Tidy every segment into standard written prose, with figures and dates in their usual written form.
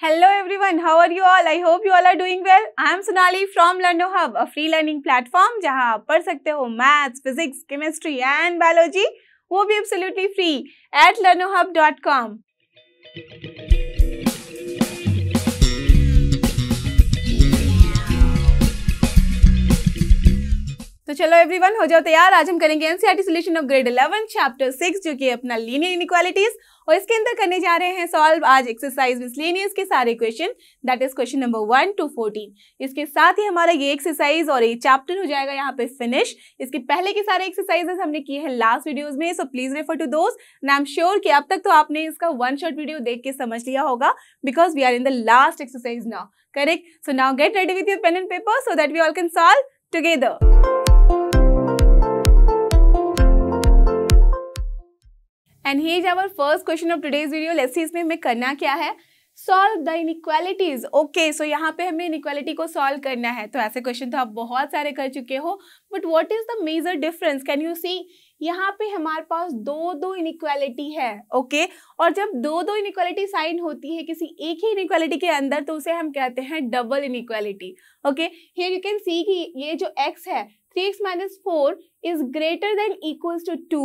Hello everyone, how are you all? I hope you all are doing well. I am Sonali from LearnoHub, a free learning platform जहां आप पढ़ सकते हो maths, physics, chemistry and biology, वो भी absolutely free at learnohub.com. तो चलो everyone हो जाओ तैयार। आज हम करेंगे NCERT solution of grade 11 chapter 6 जो कि अपना लीनियर इनइक्वालिटीज, और इसके अंदर करने जा रहे हैं सॉल्व आज एक्सरसाइज मिसलेनियस के सारे question, that is question number 1 to 14। इसके साथ ही हमारा ये एक्सरसाइज और ये चैप्टर हो जाएगा यहाँ पे फिनिश। इसके पहले के सारे एक्सरसाइजेस हमने किए हैं लास्ट वीडियोस में, so please refer to those and I am sure कि अब तक तो आपने इसका वन शॉट वीडियो देख के समझ लिया होगा, because we are in the last exercise now, correct? So now get ready with your pen and paper so that we all can solve together. And here is our first question of today's video. Let's see इसमें हमें करना क्या है, solve the inequalities. Okay, so यहाँ पे हमें inequality को solve करना है। तो ऐसे क्वेश्चन तो आप बहुत सारे कर चुके हो, but what is the major difference? Can you see? यहाँ पे हमारे पास दो inequality है, okay? और जब दो inequality साइन होती है किसी एक ही inequality के अंदर, तो उसे हम कहते हैं double inequality. Okay, here you can see कि ये जो x है 3x minus 4 is greater than equals to 2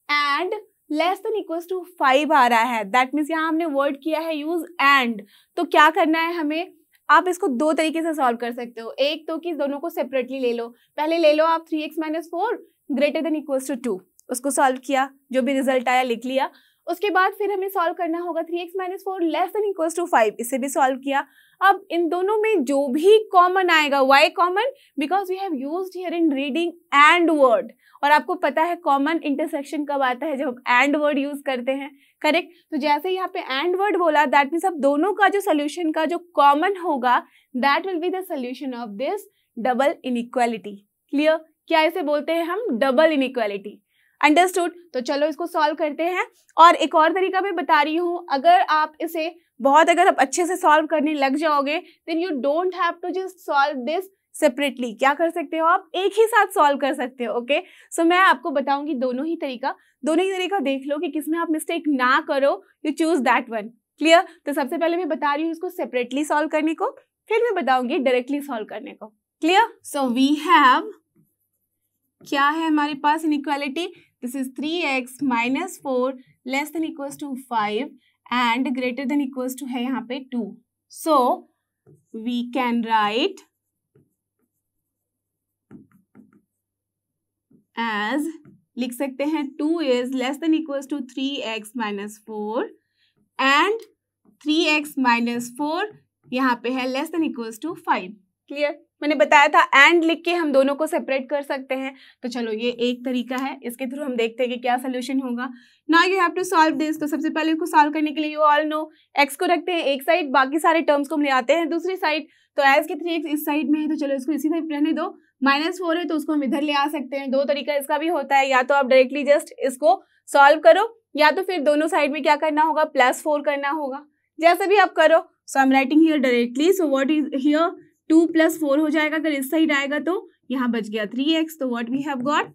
and less than equals to 5 आ रहा है। दैट मीन्स यहाँ हमने वर्ड किया है यूज एंड। तो क्या करना है हमें, आप इसको दो तरीके से सॉल्व कर सकते हो। एक तो कि दोनों को सेपरेटली ले लो। पहले ले लो आप 3x minus 4 greater than equals to 2, उसको सॉल्व किया, जो भी रिजल्ट आया लिख लिया। उसके बाद फिर हमें सॉल्व करना होगा 3x minus 4 less than equals to 5, इसे भी सॉल्व किया। अब इन दोनों में जो भी कॉमन आएगा, why common? Because we have used here in reading and word, और आपको पता है कॉमन इंटरसेक्शन कब आता है, जब हम एंड वर्ड यूज करते हैं, करेक्ट? तो जैसे यहाँ पे एंड वर्ड बोला, दैट मीन्स अब दोनों का जो सोल्यूशन का जो कॉमन होगा, that will be the solution of this double inequality. Clear? क्या इसे बोलते हैं हम? Double inequality. अंडरस्टूड? तो चलो इसको सॉल्व करते हैं। और एक और तरीका मैं बता रही हूँ, अगर आप इसे अगर आप अच्छे से सॉल्व करने लग जाओगे, then you don't have to just solve this separately. क्या कर सकते हो आप? एक ही साथ सॉल्व कर सकते हो। ओके, सो मैं आपको बताऊंगी दोनों ही तरीका देख लो कि किसमें आप मिस्टेक ना करो, you choose that one. Clear? तो सबसे पहले मैं बता रही हूँ इसको सेपरेटली सॉल्व करने को, फिर मैं बताऊंगी डायरेक्टली सॉल्व करने को। क्लियर? सो वी हैव, क्या है हमारे पास inequality? This is 3x minus 4 less than equals to 5 and greater than equals to है यहाँ पे 2। So we can write as, लिख सकते हैं 2 is less than equals to 3x minus 4 and 3x minus 4 यहाँ पे है less than equals to 5। Clear? मैंने बताया था एंड लिख के हम दोनों को सेपरेट कर सकते हैं। तो चलो ये एक तरीका है, इसके थ्रू हम देखते हैं कि क्या सोल्यूशन होगा। Now you have to solve this. तो सबसे पहले इसको सॉल्व करने के लिए यू ऑल नो, x को रखते हैं एक साइड, बाकी सारे टर्म्स को हम ले आते हैं दूसरी साइड। तो एज के 3x इस साइड में है, तो चलो इसको इसी साइड रहने दो। -4 है तो उसको हम इधर ले आ सकते हैं। दो तरीका इसका भी होता है, या तो आप डायरेक्टली जस्ट इसको सॉल्व करो, या तो फिर दोनों साइड में क्या करना होगा, +4 करना होगा। जैसे भी आप करो। So I am writing here directly. So what is here, 2 + 4 हो जाएगा। अगर इस साइड आएगा तो यहाँ बच गया 3x। तो व्हाट वी हैव गॉट,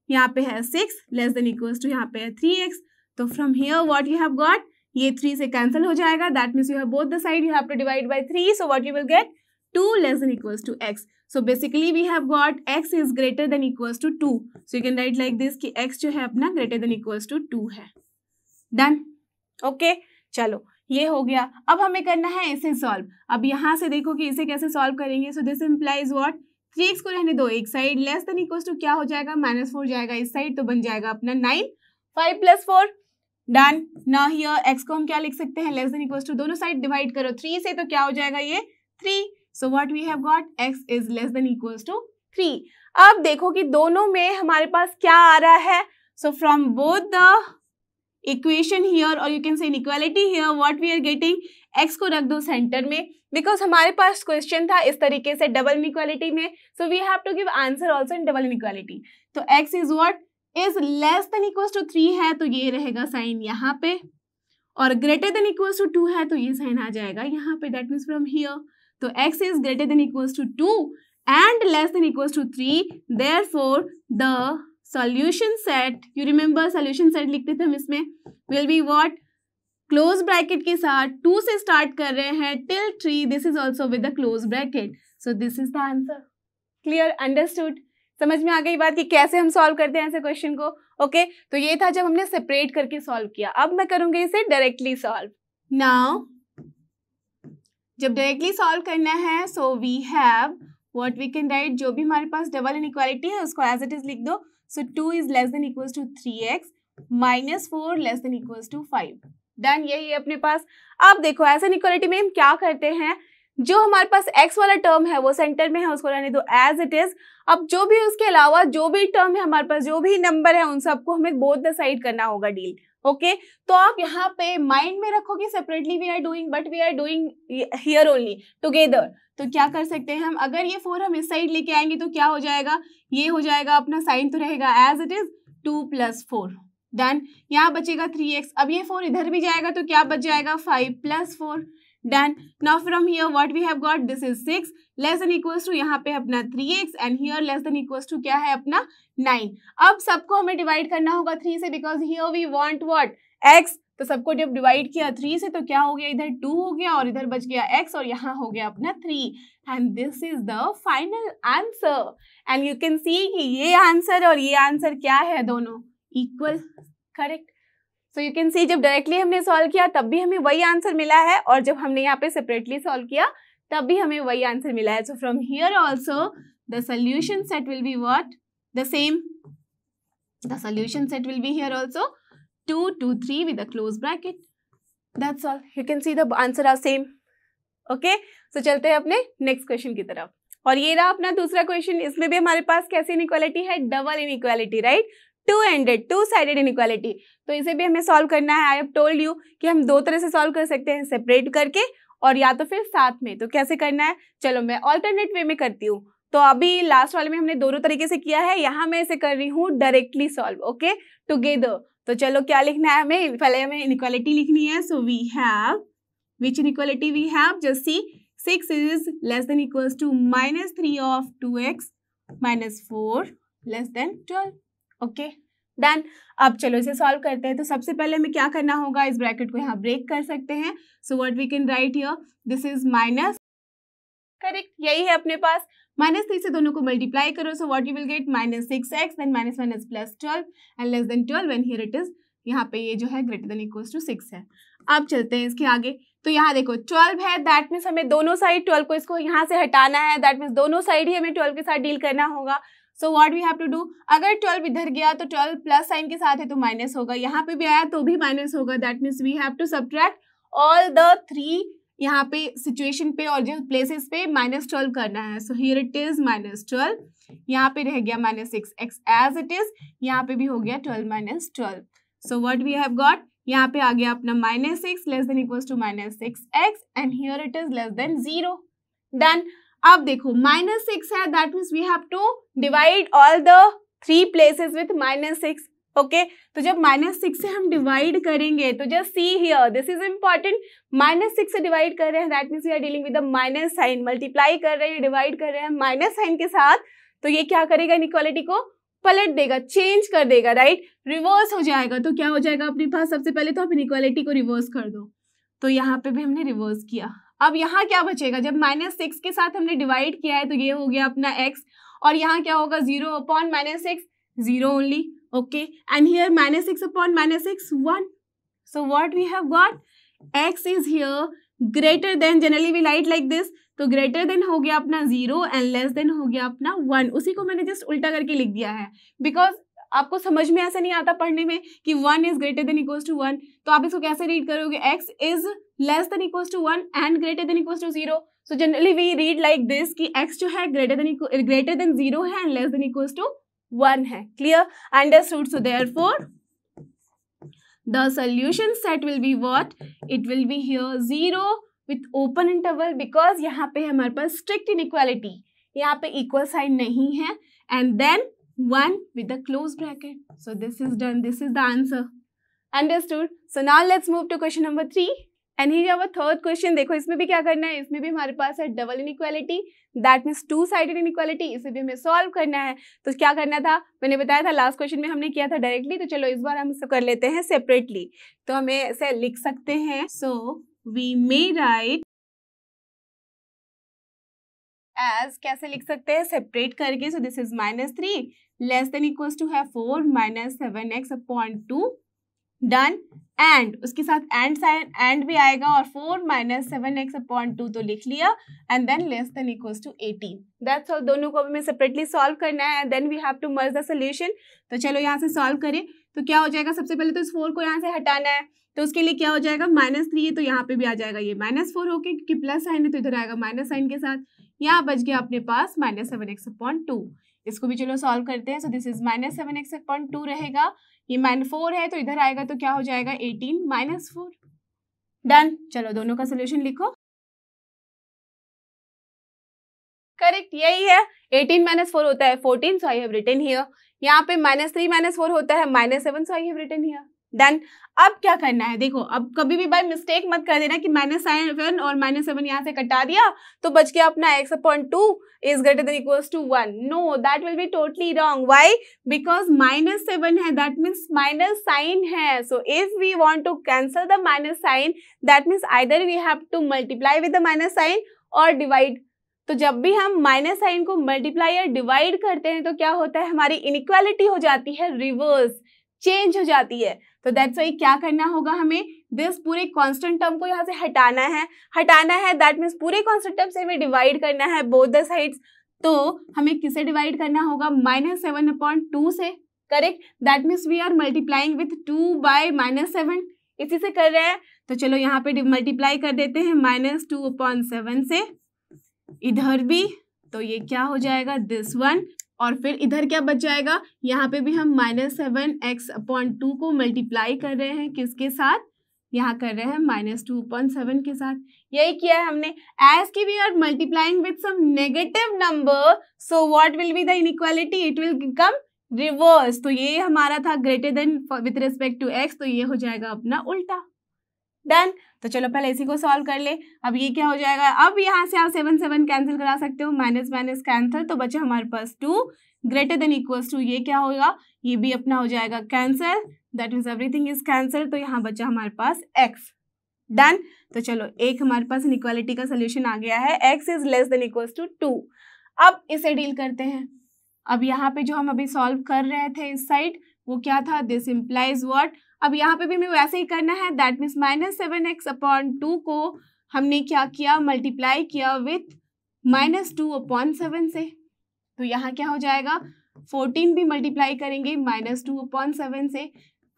यहाँ पे है 6 लेस देन इक्वल्स टू यहाँ पे है 3x। तो from here what you have got, ये 3 से कैंसिल हो जाएगा। That means you have both the side, you have to divide by 3। So what you will get, 2 less than equals to x। So basically we have got x is greater than equals to 2. So you can write like this कि x जो है अपना greater than equals to 2 है। Done? Okay? चलो ये हो गया। अब हमें करना है इसे सॉल्व। अब यहाँ से देखो कि इसे कैसे सॉल्व करेंगे। So this implies what? 3x को रहने दो एक side, less than equals to क्या हो जाएगा, -4 जाएगा इस साइड, तो बन जाएगा अपना 9। 5 + 4 डन। नाउ हियर x को हम क्या लिख सकते हैं, लेस देन इक्वल्स टू, दोनों साइड डिवाइड करो 3 से, तो क्या हो जाएगा ये 3। So what we have got, x is less than equals to 3. अब देखो कि दोनों में हमारे पास क्या आ रहा है। So from both the equation here or you can say inequality here, what we are getting, x को रख दो सेंटर में, because हमारे पास क्वेश्चन था इस तरीके से डबल इनइक्वालिटी में। So we have to give answer also in double inequality. तो x is what, is less than equals to 3 है, तो ये रहेगा साइन यहाँ पे, और greater than equals to 2 है, तो ये साइन आ जाएगा यहाँ पे। That means from here, तो x is greater than equals to 2 and less than equals to 3. Therefore, the solution set, you remember solution set लिखते थे हम इसमें, will be what? Close bracket के साथ 2 से स्टार्ट कर रहे हैं till 3, this is also with the close bracket, so this is the answer. Clear, understood, समझ में आ गई बात कि कैसे हम सॉल्व करते हैं ऐसे क्वेश्चन को। ओके, तो ये था जब हमने सेपरेट करके सॉल्व किया। अब मैं करूंगी इसे डायरेक्टली सॉल्व। नाउ जब डायरेक्टली सॉल्व करना है, so we have what we can write, जो भी हमारे पास डबल इनइक्वालिटी है उसको एज इट इज लिख दो। So 2 is less than equals to 3x minus 4 less than equals to 5। Done, यही है अपने पास। अब देखो ऐसे इनइक्वालिटी में हम क्या करते हैं, जो हमारे पास x वाला टर्म है वो सेंटर में है, उसको रहने दो एज इट इज। अब जो भी उसके अलावा जो भी टर्म है हमारे पास, जो भी नंबर है, उन सबको हमें बोथ द साइड करना होगा डील। ओके, तो आप यहाँ पे माइंड में रखो कि separately we are doing, but we are doing here only together. तो क्या कर सकते हैं हम, अगर ये 4 हम इस साइड लेके आएंगे तो क्या हो जाएगा, ये हो जाएगा अपना साइन तो रहेगा एज इट इज 2 + 4। डन, यहाँ बचेगा 3x। अब ये 4 इधर भी जाएगा तो क्या बच जाएगा 5 + 4। Done, now from here what we have got, this is 6 less than equals to यहाँ पे अपना 3x and here less than equals to क्या है अपना 9। अब सबको हमें डिवाइड करना होगा 3 से, because here we want what x। तो सबको जब डिवाइड किया 3 से तो क्या हो गया, इधर 2 हो गया और इधर बच गया x और यहाँ हो गया अपना 3। And this is the final answer. And you can see कि ये आंसर और ये आंसर क्या है, दोनों equal. Correct, so you can सी जब डायरेक्टली हमने सॉल्व किया तब भी हमें वही आंसर मिला है, और जब हमने यहाँ पे सेपरेटली सॉल्व किया तब भी हमें वही आंसर मिला है। सो from here also the solution set will be what, the same. The solution set will be here also 2, 2, 3 with a close bracket. That's all. You can see the answer are same. Okay? So चलते हैं अपने next question की तरफ। और ये रहा अपना दूसरा क्वेश्चन। इसमें भी हमारे पास कैसी इनइक्वालिटी है, double inequality, right, two sided inequality. तो इसे भी हमें सॉल्व करना है। आई हैव टोल्ड यू कि हम दो तरह से सॉल्व कर सकते हैं, सेपरेट करके और या तो फिर साथ में। तो कैसे करना है, चलो मैं ऑल्टरनेट वे में करती हूँ। तो अभी लास्ट वाले में हमने दोनों तरीके से किया है, यहाँ मैं इसे कर रही हूँ डायरेक्टली सॉल्व। Okay, together. तो चलो क्या लिखना है हमें, पहले हमें इनइक्वालिटी लिखनी है। So we have, which inequality we have, just see 6 is less than equals to -3 of 2x - 4 less than 12। Okay, done. अब चलो इसे सॉल्व करते हैं। तो सबसे पहले हमें क्या करना होगा, इस ब्रैकेट को यहाँ ब्रेक कर सकते हैं। So what we can write here, this is minus, correct, यही है अपने पास। -3 से दोनों को मल्टीप्लाई करो, so what you will get -6x then -1 + 12 and less than 12 when here it is, यहाँ पे ये जो है ग्रेटर देन इक्वल्स टू 6 है। अब चलते हैं इसके आगे। तो यहाँ देखो 12 है, दैट मीन्स हमें दोनों साइड 12 को इसको यहाँ से हटाना है, दैट मीन्स दोनों साइड ही हमें 12 के साथ डील करना होगा। So what we have to do, अगर 12 इधर गया तो 12 प्लस साइन के साथ है तो माइनस होगा, यहाँ पे भी आया तो भी माइनस होगा, that means we have to subtract all the 3 यहाँ पे सिचुएशन पे और जो प्लेसेस पे -12 करना है। सो हियर इट इज -12, यहाँ पे रह गया -6x एज इट इज, यहाँ पे भी हो गया 12 - 12। So what we have got, यहाँ पे आ गया अपना -6 less than equals to -6x and here it is less than 0। Done. अब देखो -6 है, that means we have to divide all the 3 places with -6। Okay, तो जब -6 से हम डिवाइड करेंगे तो just see here, this is important, -6 से डिवाइड कर रहे हैं, that means we are dealing with the minus sign, multiply कर रहे हैं, डिवाइड कर रहे हैं माइनस साइन के साथ। तो ये क्या करेगा, इनइक्वालिटी को पलट देगा, चेंज कर देगा, राइट, रिवर्स हो जाएगा। तो क्या हो जाएगा अपने पास, सबसे पहले तो आप इनइक्वालिटी को रिवर्स कर दो। तो यहाँ पे भी हमने रिवर्स किया। अब यहाँ क्या बचेगा, जब -6 के साथ हमने डिवाइड किया है तो ये हो गया अपना x, और यहाँ क्या होगा 0/-6, 0 only. Okay, and here -6 upon -6, 1. So what we have got, x is here greater than, generally we write like this, तो greater than हो गया अपना 0 and less than हो गया अपना 1। उसी को मैंने जस्ट उल्टा करके लिख दिया है, बिकॉज आपको समझ में ऐसा नहीं आता पढ़ने में कि 1 is greater than equals to 1, तो आप इसको कैसे रीड करोगे, x is less than equals to 1 and greater than equals to 0। So generally we read like this कि x जो है greater than 0 है and less than equals to 1 है। Clear, understood. So therefore the solution set will be what, it will be here 0 with open interval, because यहाँ पे हमारे पास strict inequality, यहाँ पे equal sign नहीं है, and then 1 with the close bracket. So this is done, this is the answer, understood। So now let's move to question number 3। And he our third question, देखो इसमें भी क्या करना है, इसमें भी हमारे पास है double inequality, that means two sided inequality, इसे भी हमें सॉल्व करना है। तो क्या करना था, मैंने बताया था लास्ट क्वेश्चन में हमने किया था डायरेक्टली, तो चलो इस बार हम इसे कर लेते हैं सेपरेटली। तो हमें ऐसे लिख सकते हैं, so we may write as, कैसे लिख सकते हैं, सेपरेट करके, so this is -3 less than equals to है 4 - 7x अपॉन 2, डन। एंड उसके साथ एंड साइन एंड भी आएगा, और 4 - 7x अपॉन 2 तो लिख लिया, and then less than equals to 18, that's all. दोनों को हमें सेपरेटली सॉल्व करना है, and then we have to merge the solution. तो चलो यहाँ से सॉल्व करें, तो क्या हो जाएगा, सबसे पहले तो इस 4 को यहाँ से हटाना है, तो उसके लिए क्या हो जाएगा, -3 है तो यहाँ पे भी आ जाएगा ये -4 होके, क्योंकि प्लस साइन है तो इधर आएगा माइनस साइन के साथ। यहाँ बच गया अपने पास -7x अपॉन 2। इसको भी चलो सॉल्व करते हैं, सो दिस इज -7x अपॉन 2 रहेगा, ये -4 है तो इधर आएगा तो क्या हो जाएगा 18 - 4, डन। चलो दोनों का सोल्यूशन लिखो, करेक्ट यही है, 18 - 4 होता है 14, so I have written here. यहाँ पे -3 - 4 होता है -7, so I have written here, done. अब क्या करना है, देखो अब कभी भी बाय मिस्टेक मत कर देना कि -7 और -7 यहाँ से कटा दिया तो बच गया अपना x upon 2 is greater than equals to 1, no that will be totally wrong. Why, because -7 है, दैट मीन्स माइनस साइन है, so if we want to cancel the minus sign that means either we have to multiply with the minus sign और divide. तो जब भी हम minus sign को multiply या divide करते हैं तो क्या होता है, हमारी इनइक्वालिटी हो जाती है रिवर्स, चेंज हो जाती है। तो दैट्स वाई क्या करना होगा, हमें दिस पूरे कांस्टेंट टर्म को यहाँ से हटाना है, दैट मीन्स पूरे कांस्टेंट टर्म से हमें डिवाइड करना है बोथ द साइड्स। तो हमें किसे डिवाइड करना होगा, -7 अपॉन 2 से, correct, that means we are multiplying with 2 by -7, इसी से कर रहे हैं। तो चलो यहाँ पे मल्टीप्लाई कर देते हैं -2 अपॉन 7 से, इधर भी, तो ये क्या हो जाएगा दिस वन, और फिर इधर क्या बच जाएगा, यहाँ पे भी हम -7x अपॉन 2 को मल्टीप्लाई कर रहे हैं, किसके साथ, यहाँ कर रहे हैं -2 अपॉन 7 के साथ। यही किया है हमने, एज की we are multiplying with some negative number, so what will be the inequality, it will become reverse. तो ये हमारा था greater than with respect to x, तो ये हो जाएगा अपना उल्टा, डन। तो चलो पहले इसी को सॉल्व कर ले। अब ये क्या हो जाएगा, अब यहाँ से आप 7 कैंसिल करा सकते हो, माइनस माइनस कैंसिल, तो बचा हमारे पास 2 ग्रेटर देन इक्वल्स टू, ये क्या होगा, ये भी अपना हो जाएगा cancel, that means everything is cancel, तो यहाँ बचा हमारे पास x, डन। तो चलो एक हमारे पास इनइक्वालिटी का सोल्यूशन आ गया है, x is less than equals to 2। अब इसे डील करते हैं। अब यहाँ पे जो हम अभी सॉल्व कर रहे थे इस साइड, वो क्या था, दिस इम्प्लाइज व्हाट, अब यहाँ पे भी हमें वैसे ही करना है, दैट मीन्स -7x अपॉन 2 को हमने क्या किया, मल्टीप्लाई किया विथ -2 अपॉन 7 से, तो यहाँ क्या हो जाएगा, 14 भी मल्टीप्लाई करेंगे -2 अपॉन 7 से,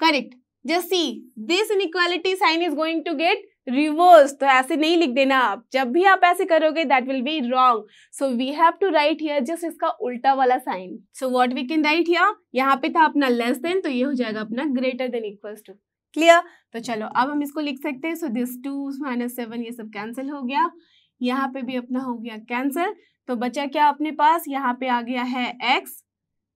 correct. Just see this inequality sign is going to get reverse, तो ऐसे नहीं लिख देना आप, जब भी आप ऐसे करोगे that will be wrong, so we have to write here just इसका उल्टा वाला sign. So what we can write here, यहाँ पे था अपना लेस देन, तो ये हो जाएगा अपना greater than equals to, clear. तो चलो अब हम इसको लिख सकते हैं, सो दिस 2 -7 ये सब कैंसिल हो गया, यहाँ पे भी अपना हो गया कैंसिल, तो बचा क्या अपने पास, यहाँ पे आ गया है x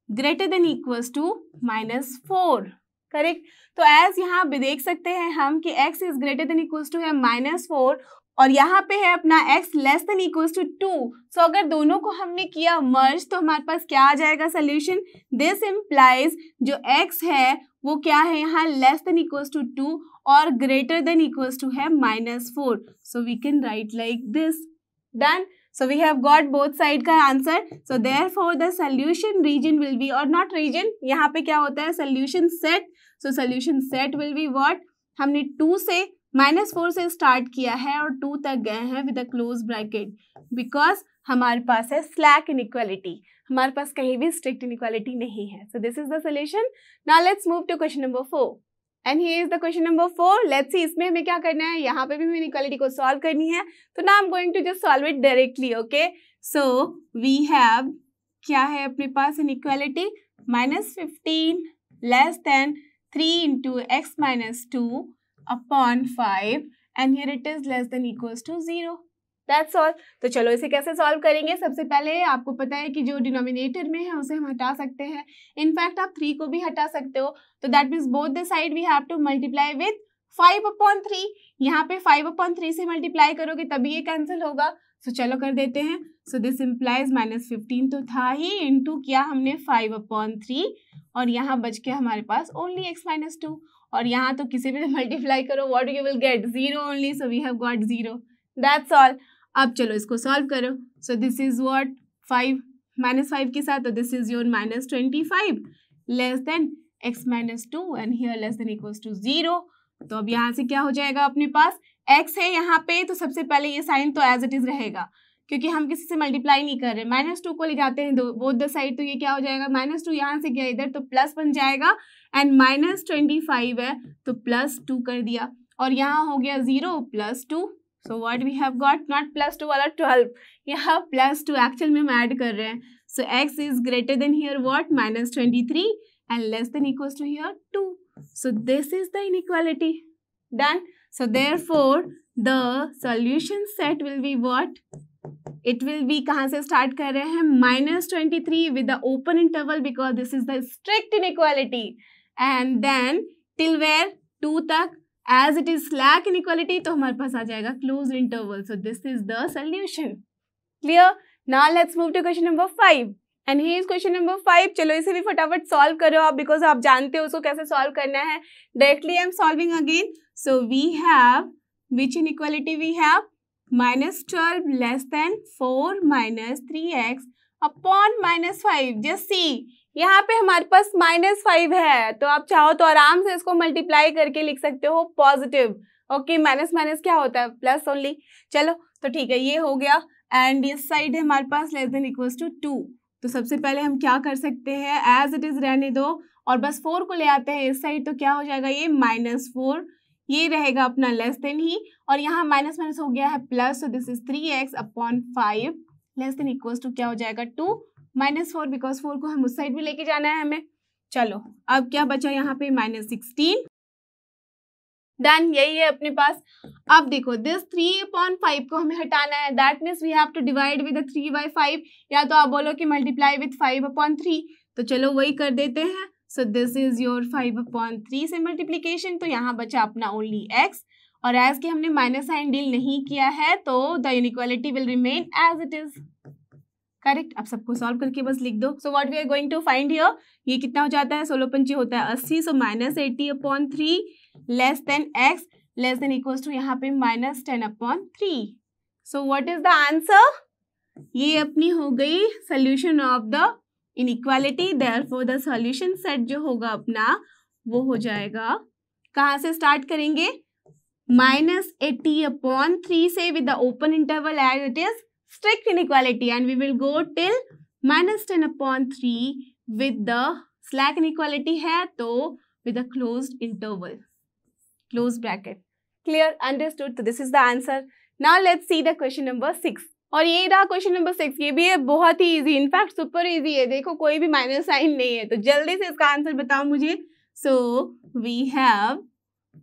greater than equals to -4, correct. तो एज यहाँ पे देख सकते हैं हम कि x is greater than equals to है -4, और यहाँ पे है अपना x less than equals to 2। So अगर दोनों को हमने किया मर्ज तो हमारे पास क्या आ जाएगा सोल्यूशन, दिस इम्प्लाइज जो x है वो क्या है यहाँ लेस देन इक्वल्स टू 2 और ग्रेटर देन इक्वल्स टू है -4, so we can write like this, done. So we have got both side का answer, so therefore the solution region will be, or not region, यहाँ पे क्या होता है solution set, so solution set will be what, हमने 2 से -4 से start किया है और 2 तक गए हैं with a close bracket, because हमारे पास है slack inequality, हमारे पास कहीं भी strict inequality नहीं है। So this is the solution. Now let's move to question number 4. And here is the question number 4. Let's see इसमें हमें क्या करना है, यहाँ पे भी हमें इनइक्वालिटी को सॉल्व करनी है, तो now I'm going to just solve it directly, okay? So we have क्या है अपने पास inequality, -15 less than 3 into x minus 2 upon 5 and here it is less than equals to 0. That's all. तो चलो इसे कैसे सॉल्व करेंगे, सबसे पहले आपको पता है कि जो डिनोमिनेटर में है उसे हम हटा सकते हैं, इनफैक्ट आप 3 को भी हटा सकते हो, तो that means both the side we have to multiply with 5/3, यहाँ पे 5/3 से मल्टीप्लाई करोगे तभी ये कैंसिल होगा। सो चलो कर देते हैं। सो दिस इम्प्लाइज -15 तो था ही, इनटू किया हमने 5/3 और यहाँ बच के हमारे पास ओनली x - 2 और यहाँ तो किसी भी मल्टीप्लाई करो what you will get 0 only, so we have got 0, that's all. अब चलो इसको सॉल्व करो। सो दिस इज व्हाट 5 -5 के साथ, तो this is your -25 less than x - 2 and here less than equals to 0। तो अब यहाँ से क्या हो जाएगा, अपने पास x है यहाँ पे, तो सबसे पहले ये साइन तो एज इट इज रहेगा क्योंकि हम किसी से मल्टीप्लाई नहीं कर रहे, -2 को ले जाते हैं बोथ द साइड, तो ये क्या हो जाएगा -2 यहाँ से गया इधर तो प्लस बन जाएगा एंड -25 है तो +2 कर दिया और यहाँ हो गया 0 + 2। So what we have got, not +2 वाला 12, यहाँ +2 एक्चुअल में हम ऐड कर रहे हैं। सो x is greater then here what -23 and less than equals to here 2. So this is the inequality. Done. So therefore the solution set will be what? It will be कहाँ से start कर रहे हैं -23 with the open interval because this is the strict inequality. And then till where 2 तक as it is slack inequality तो हमारे पास आ जाएगा closed interval. So this is the solution. Clear? Now let's move to question number 5. And he is question number 5। चलो इसे भी फटाफट solve करो आप, बिकॉज आप जानते हो उसको कैसे सॉल्व करना है। Directly I am solving again. So we have which inequality we have -12 less than 4 - 3x upon -5। Just see यहाँ पे हमारे पास -5 है तो आप चाहो तो आराम से इसको मल्टीप्लाई करके लिख सकते हो पॉजिटिव। ओके, माइनस माइनस क्या होता है प्लस ओनली। चलो तो ठीक है, ये हो गया एंड इस साइड है हमारे पास लेस देन इक्वल्स टू 2। तो सबसे पहले हम क्या कर सकते हैं, एज इट इज रहने दो और बस 4 को ले आते हैं इस साइड, तो क्या हो जाएगा ये -4, ये रहेगा अपना लेस देन ही और यहाँ माइनस माइनस हो गया है plus, so this is 3x upon 5 less than equals to क्या हो जाएगा 2 -4 बिकॉज 4 को हम उस साइड भी लेके जाना है हमें। चलो अब क्या बचा यहाँ पे -16। डन, यही है अपने पास। अब देखो दिस 3/5 को हमें हटाना है, that means we have to divide with 3/5 या तो आप बोलो कि मल्टीप्लाई विद 5/3। तो चलो वही कर देते हैं। सो दिस इज योर 5/3 से मल्टीप्लीकेशन, तो यहाँ बचा अपना ओनली x और एज के हमने माइनस साइन डील नहीं किया है तो the inequality will remain as it is. Correct. अब सबको सॉल्व करके बस लिख दो। So what we are going to find here, ये कितना हो जाता है 16 पंचे होता है 80, so -80/3 less than x less than equals to यहाँ पे -10/3। So what is the answer, ये अपनी हो गई solution of the inequality. Therefore the solution set जो होगा अपना वो हो जाएगा, कहाँ से स्टार्ट करेंगे -80/3 से with the open interval as it is strict inequality and we will go till -10/3 with the slack inequality है तो with a closed interval, closed bracket. Clear? Understood? So this is the answer. Now let's see the question number 6. और ये रहा question number 6। ये भी है बहुत ही easy, in fact super easy है। देखो कोई भी माइनस साइन नहीं है, तो जल्दी से इसका आंसर बताओ मुझे। So we have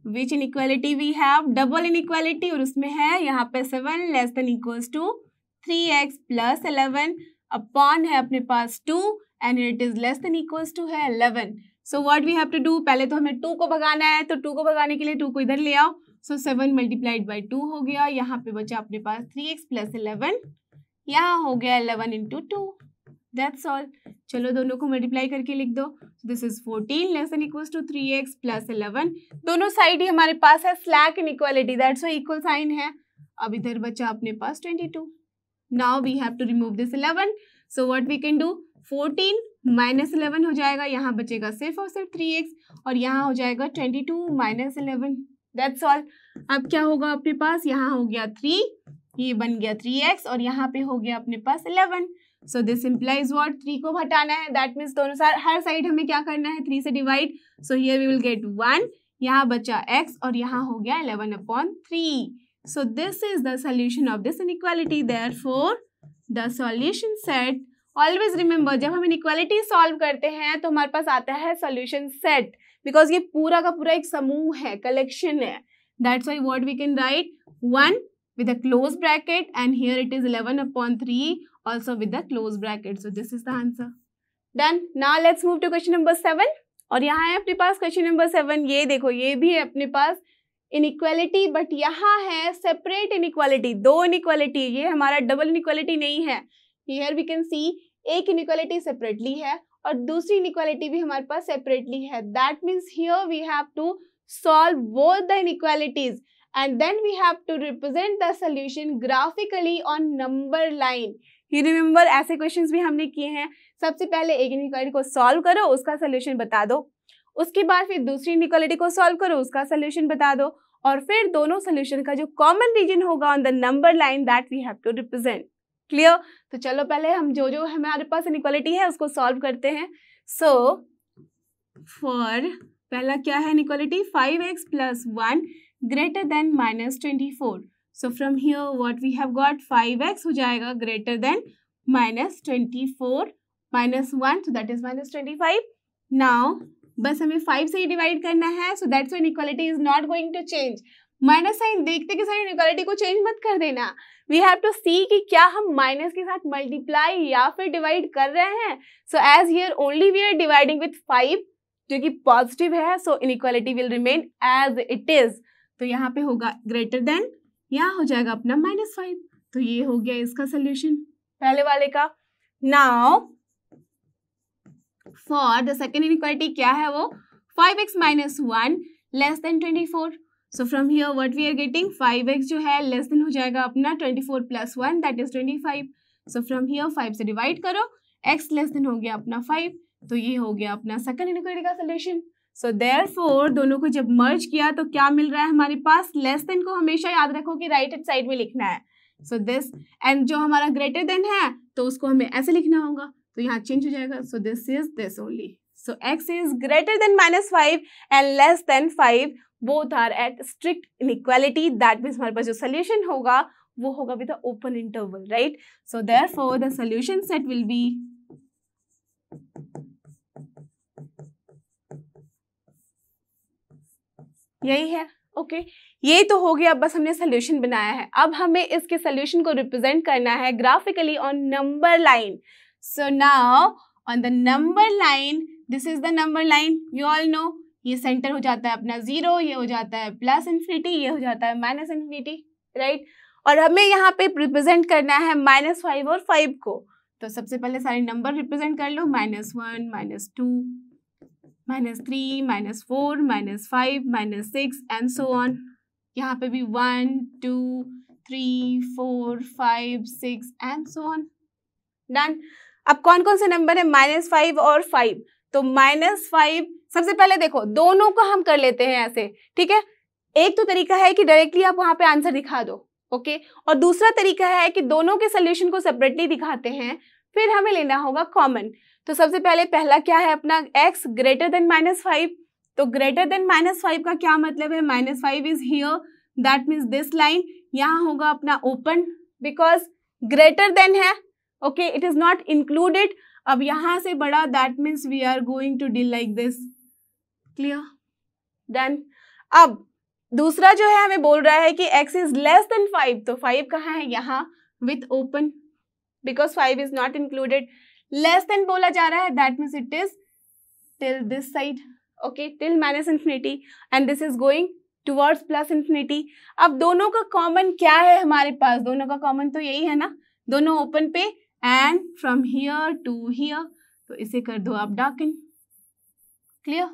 which inequality, we have double inequality और उसमें है यहाँ पे 7 less than equals to 3x + 11 upon है अपने पास 2 and it is less than equals to है 11। So what we have to do, पहले तो हमें 2 को भगाना है, तो 2 को भगाने के लिए 2 को इधर ले आओ। सो 7 × 2 हो गया, यहाँ पे बचा अपने पास 3x + 11, यहाँ हो गया 11 × 2, दैट्स ऑल। चलो दोनों को मल्टीप्लाई करके लिख दो। This is 14 less than equals to 3x + 11। दोनों साइड ही हमारे पास है slack inequality, that's why equal sign है। अब इधर बचा अपने पास 22। Now we have to remove this 11. So what we can do, 14 - 11 हो जाएगा, यहाँ बचेगा सिर्फ और सिर्फ 3x और यहाँ हो जाएगा 22 - 11, that's all। अब क्या होगा अपने पास, यहाँ हो गया 3, ये बन गया 3x और यहाँ पे हो गया अपने पास 11। So this implies what, 3 को हटाना है, that means दोनों हर साइड हमें क्या करना है 3 से divide. So here we will get 1, यहाँ बचा x और यहाँ हो गया 11/3। So this is the solution of this inequality. Therefore, the solution set, always remember जब हम inequality solve करते हैं तो हमारे पास आता है solution set, because ये पूरा का पूरा एक समूह है, collection है। That's why what we can write 1 with a close bracket and here it is 11/3 also with the close bracket. So this is the answer. Done. Now let's move to question number 7. और यहाँ है अपने पास question number 7। ये देखो ये भी है अपने पास इनइक्वालिटी, बट यहाँ है सेपरेट इनइक्वालिटी, दो इनइक्वालिटी, ये हमारा डबल इनइक्वालिटी नहीं है। हियर वी कैन सी एक इनइक्वालिटी सेपरेटली है और दूसरी इनइक्वालिटी भी हमारे पास सेपरेटली है। That means here we have to solve both the inequalities and then we have to represent the solution graphically on number line. You remember ऐसे questions भी हमने किए हैं। सबसे पहले एक इनइक्वालिटी को सॉल्व करो, उसका सोल्यूशन बता दो, उसके बाद फिर दूसरी इनइक्वालिटी को सॉल्व करो, उसका सोल्यूशन बता दो, और फिर दोनों सोल्यूशन का जो कॉमन रीजन होगा on the number line that we have to represent. Clear? तो चलो पहले हम जो हमारे पास इनइक्वालिटी है उसको सॉल्व करते हैं। सो फॉर पहला क्या है inequality, 5x + 1 greater than -24. So from here what we have got, 5x हो जाएगा greater than -24 minus 1, so that is -25. Now बस हमें 5 से ही डिवाइड करना है, so that's why inequality is not going to change. Minus sign देखते के साथ इनइक्वालिटी को चेंज मत कर देना। वी हैव टू सी कि क्या हम माइनस के साथ मल्टीप्लाई या फिर डिवाइड कर रहे हैं। So as here only we are dividing with 5 जो कि पॉजिटिव है, so inequality will remain as it is. तो यहाँ पे होगा ग्रेटर देन, यहाँ हो जाएगा अपना -5। तो ये हो गया इसका सोल्यूशन पहले वाले का। Now for the second inequality क्या है वो, 5x - 1 less than 24। So from here what we are getting, 5x जो है लेस देन हो जाएगा अपना 24 + 1 that is 25। So from here 5 से डिवाइड करो, x लेस देन हो गया अपना 5, तो ये हो गया अपना सेकेंड इनइक्वालिटी का सोल्यूशन। सो देयरफॉर दोनों को जब मर्ज किया तो क्या मिल रहा है हमारे पास, लेस देन को हमेशा याद रखो कि राइट हैंड साइड में लिखना है। सो दिस, एंड जो हमारा ग्रेटर देन है तो उसको हमें ऐसे लिखना होगा, तो यहाँ चेंज हो जाएगा। So this is this only. So x is greater than -5 and less than 5, both are at strict inequality. That means हमारे पास जो सोल्यूशन होगा वो होगा with the open interval, right. So therefore the solution set will be यही है। Okay ये तो हो गया, बस हमने सोल्यूशन बनाया है। अब हमें इसके सोल्यूशन को रिप्रेजेंट करना है graphically on number line. So now on the number line, this is the number line, you all know, ये सेंटर हो जाता है अपना 0, ये हो जाता है +∞, ये हो जाता है -∞, राइट। और हमें यहाँ पे रिप्रेजेंट करना है -5 और 5 को। तो सबसे पहले सारे नंबर रिप्रेजेंट कर लो, -1 -2 -3 -4 -5 -6 एंड सो ऑन। यहाँ पे भी 1 2 3 4 5 6 एंड सो ऑन। डन। अब कौन कौन से नंबर है -5 और 5, तो -5 सबसे पहले देखो दोनों को हम कर लेते हैं ऐसे, ठीक है। एक तो तरीका है कि डायरेक्टली आप वहां पे आंसर दिखा दो, ओके, और दूसरा तरीका है कि दोनों के सोल्यूशन को सेपरेटली दिखाते हैं, फिर हमें लेना होगा कॉमन। तो सबसे पहले पहला क्या है अपना, x ग्रेटर देन -5। तो ग्रेटर देन -5 का क्या मतलब है, -5 is here, that means this line. यहाँ होगा अपना ओपन बिकॉज ग्रेटर देन है, okay, it is not included. अब यहाँ से बड़ा, that means we are going to deal like this. Clear? Done. अब दूसरा जो है हमें बोल रहा है कि x इज लेस देन 5, तो 5 कहाँ है, यहाँ with open because 5 is not included. Less than बोला जा रहा है, that means it is till this side, okay, till -∞, and this is going towards +∞। अब दोनों का कॉमन क्या है हमारे पास, दोनों का कॉमन तो यही है ना, दोनों ओपन पे, and from here to here, तो इसे कर दो आप डार्कन। क्लियर?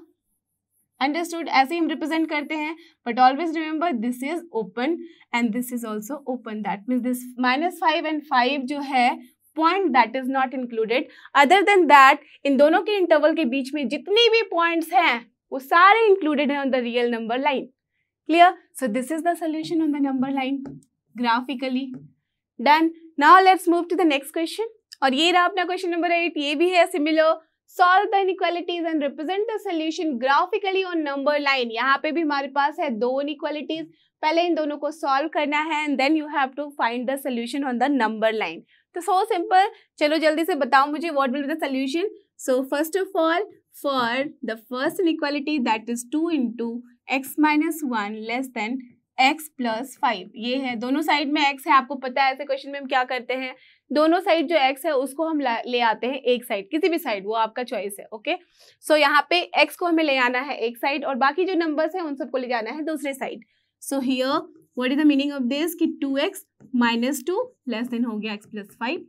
अंडरस्टूड? ऐसे ही हम रिप्रेजेंट करते हैं, but always remember this is open and this is also open, that means this -5 and 5 जो है point that is not included. Other than that in दोनों के इंटरवल के बीच में जितनी भी पॉइंट्स हैं वो सारे इंक्लूडेड हैं on the real number line. Clear? So this is the solution on the number line graphically. Done. Now let's move to the next question, और ये रहा अपना क्वेश्चन नंबर 8। ये भी है similar, solve the inequalities and represent the solution graphically on number line. यहाँ पे भी हमारे पास है दो इनइक्वालिटीज, पहले इन दोनों को सॉल्व करना है and then you have to find the solution on the number line. तो सो सिंपल, चलो जल्दी से बताओ मुझे what will be the solution. So first of all, for the first inequality that is 2 × x - 1 less than x + 5, ये है, दोनों side में x है, आपको पता है ऐसे क्वेश्चन में हम क्या करते हैं, दोनों साइड जो x है उसको हम ले आते हैं एक साइड, किसी भी साइड, वो आपका चॉइस है, ओके। सो यहाँ पे x को हमें ले आना है एक साइड और बाकी जो नंबर्स हैं उन सबको ले जाना है दूसरे side. So here what is the meaning of this कि 2x माइनस 2 लेस देन हो गया x plus 5.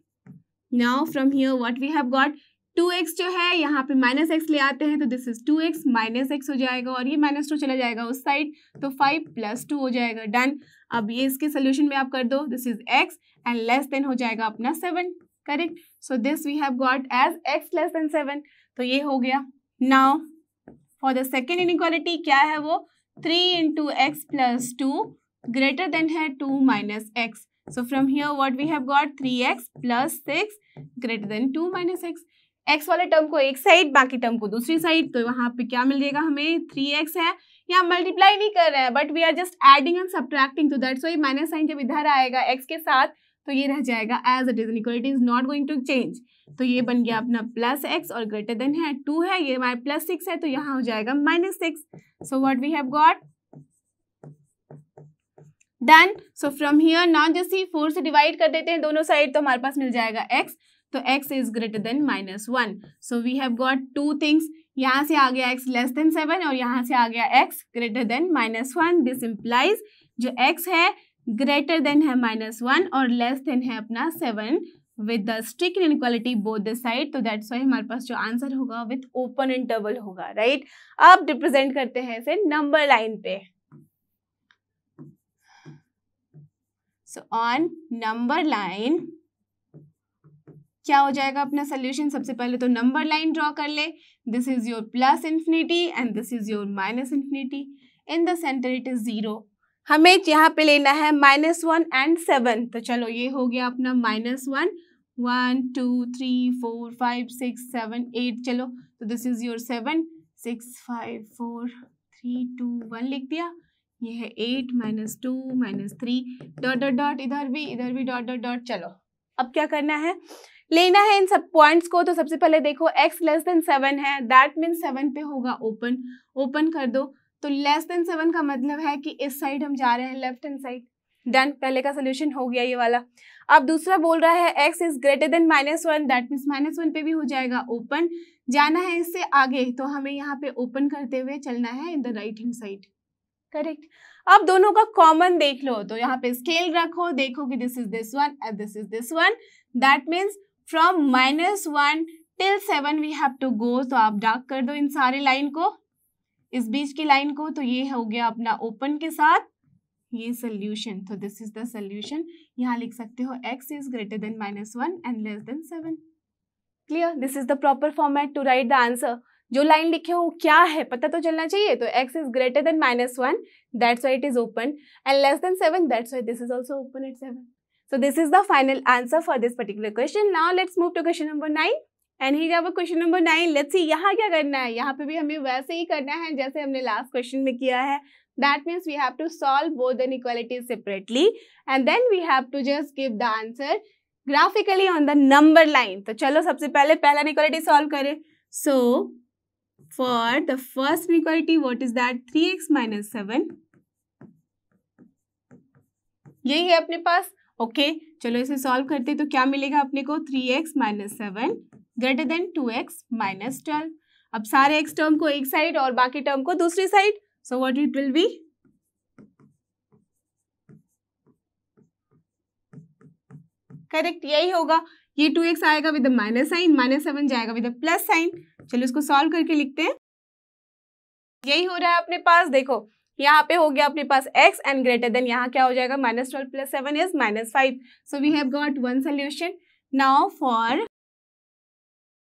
Now from here what we have got 2x जो है यहाँ पे माइनस एक्स ले आते हैं तो this is 2x minus x हो जाएगा और ये माइनस 2 चला जाएगा उस साइड तो 5 प्लस 2 हो जाएगा. डन. अब ये इसके सोल्यूशन में आप कर दो. This is x and less than हो जाएगा अपना 7. Correct. So this we have got as x less than 7. तो ये हो गया. Now for the second inequality क्या है वो 3 into x plus 2 greater than है 2 minus x. So from here what we have got 3x plus 6 greater than 2 minus x. x वाले term को एक साइड बाकी टर्म को दूसरी साइड तो वहां पे क्या मिल जाएगा हमें 3x है. यहाँ मल्टीप्लाई नहीं कर रहे हैं but we are just adding and subtracting तो दैट्स व्हाई माइनस साइन जब इधर आएगा x के साथ तो ये रह जाएगा as it is. Inequality is not going to change. तो ये बन गया अपना प्लस एक्स और ग्रेटर देन है 2 है. ये हमारे प्लस 6 है तो यहाँ हो जाएगा minus 6. So what we have got done. So from here now जैसे 4 से डिवाइड कर देते हैं दोनों साइड तो हमारे पास मिल जाएगा x. तो x is greater than minus 1. So we have got 2 things. यहाँ से आ गया x लेस देन 7 और यहाँ से आ गया x greater than minus 1. This implies जो x है ग्रेटर देन है माइनस 1 और लेस देन है अपना 7 with the strict inequality both the side. तो दैट्स व्हाई हमारे पास जो आंसर होगा विद ओपन इंटरवल होगा. राइट. अब रिप्रेजेंट करते हैं इसे नंबर लाइन पे. सो ऑन नंबर लाइन क्या हो जाएगा अपना सोल्यूशन. सबसे पहले तो नंबर लाइन ड्रॉ कर ले. This is your plus infinity and this is your minus infinity. In the centre it is 0. हमें यहाँ पे लेना है -1 एंड 7. तो चलो ये हो गया अपना -1 1 2 3 4 5 6 7 8. चलो तो दिस इज योर 7 6 5 4 3 2 1 लिख दिया. ये है 8 -2 -3 डॉट डॉट डॉट इधर भी डॉट डॉट डॉट. चलो अब क्या करना है लेना है इन सब पॉइंट्स को. तो सबसे पहले देखो x लेस देन 7 है दैट मीन्स 7 पे होगा ओपन. ओपन कर दो. तो लेस देन 7 का मतलब है कि इस साइड हम जा रहे हैं लेफ्ट हैंड साइड. डन. पहले का सोल्यूशन हो गया ये वाला. अब दूसरा बोल रहा है x is greater than -1 that means -1 पे भी हो जाएगा ओपन. जाना है इससे आगे तो हमें यहाँ पे ओपन करते हुए चलना है in the right hand side. Correct. अब दोनों का कॉमन देख लो तो यहाँ पे स्केल रखो. देखो कि this is this one and this is this one. That means from -1 till 7 we have to go. तो आप डार्क कर दो इन सारे लाइन को इस बीच की लाइन को. तो ये हो गया अपना ओपन के साथ ये सोल्यूशन. तो दिस इज द सोल्यूशन. यहाँ लिख सकते हो x is greater than -1 and less than 7. Clear. This is the proper format to write the answer. जो लाइन लिखे हो क्या है पता तो चलना चाहिए. तो x is greater than -1 that's why it is open and less than 7 that's why this is also open at 7. So this is the final answer for this particular question. Now let's move to question number 9. And here our question number 9. Let's see यहाँ क्या करना है. यहाँ पे भी हमें वैसे ही करना है जैसे हमने लास्ट क्वेश्चन में किया है. That means we have to solve both the inequalities separately and then we have to just give the answer graphically on the number line. तो चलो सबसे पहले पहला inequality solve करें. So for the first inequality what is that 3x minus 7. यही है अपने पास. Okay चलो इसे सॉल्व करते तो क्या मिलेगा अपने को 3x minus 7 greater than 2x minus 12. अब सारे x टर्म को एक साइड और बाकी टर्म को दूसरी side. So what it will be correct यही होगा. ये 2x आएगा विद माइनस साइन -7 जाएगा विद प्लस साइन. चलो इसको सॉल्व करके लिखते हैं. यही हो रहा है अपने पास. देखो यहाँ पे हो गया अपने पास x एंड ग्रेटर देन यहाँ क्या हो जाएगा -12 plus 7 is -5. So we have got one solution. Now for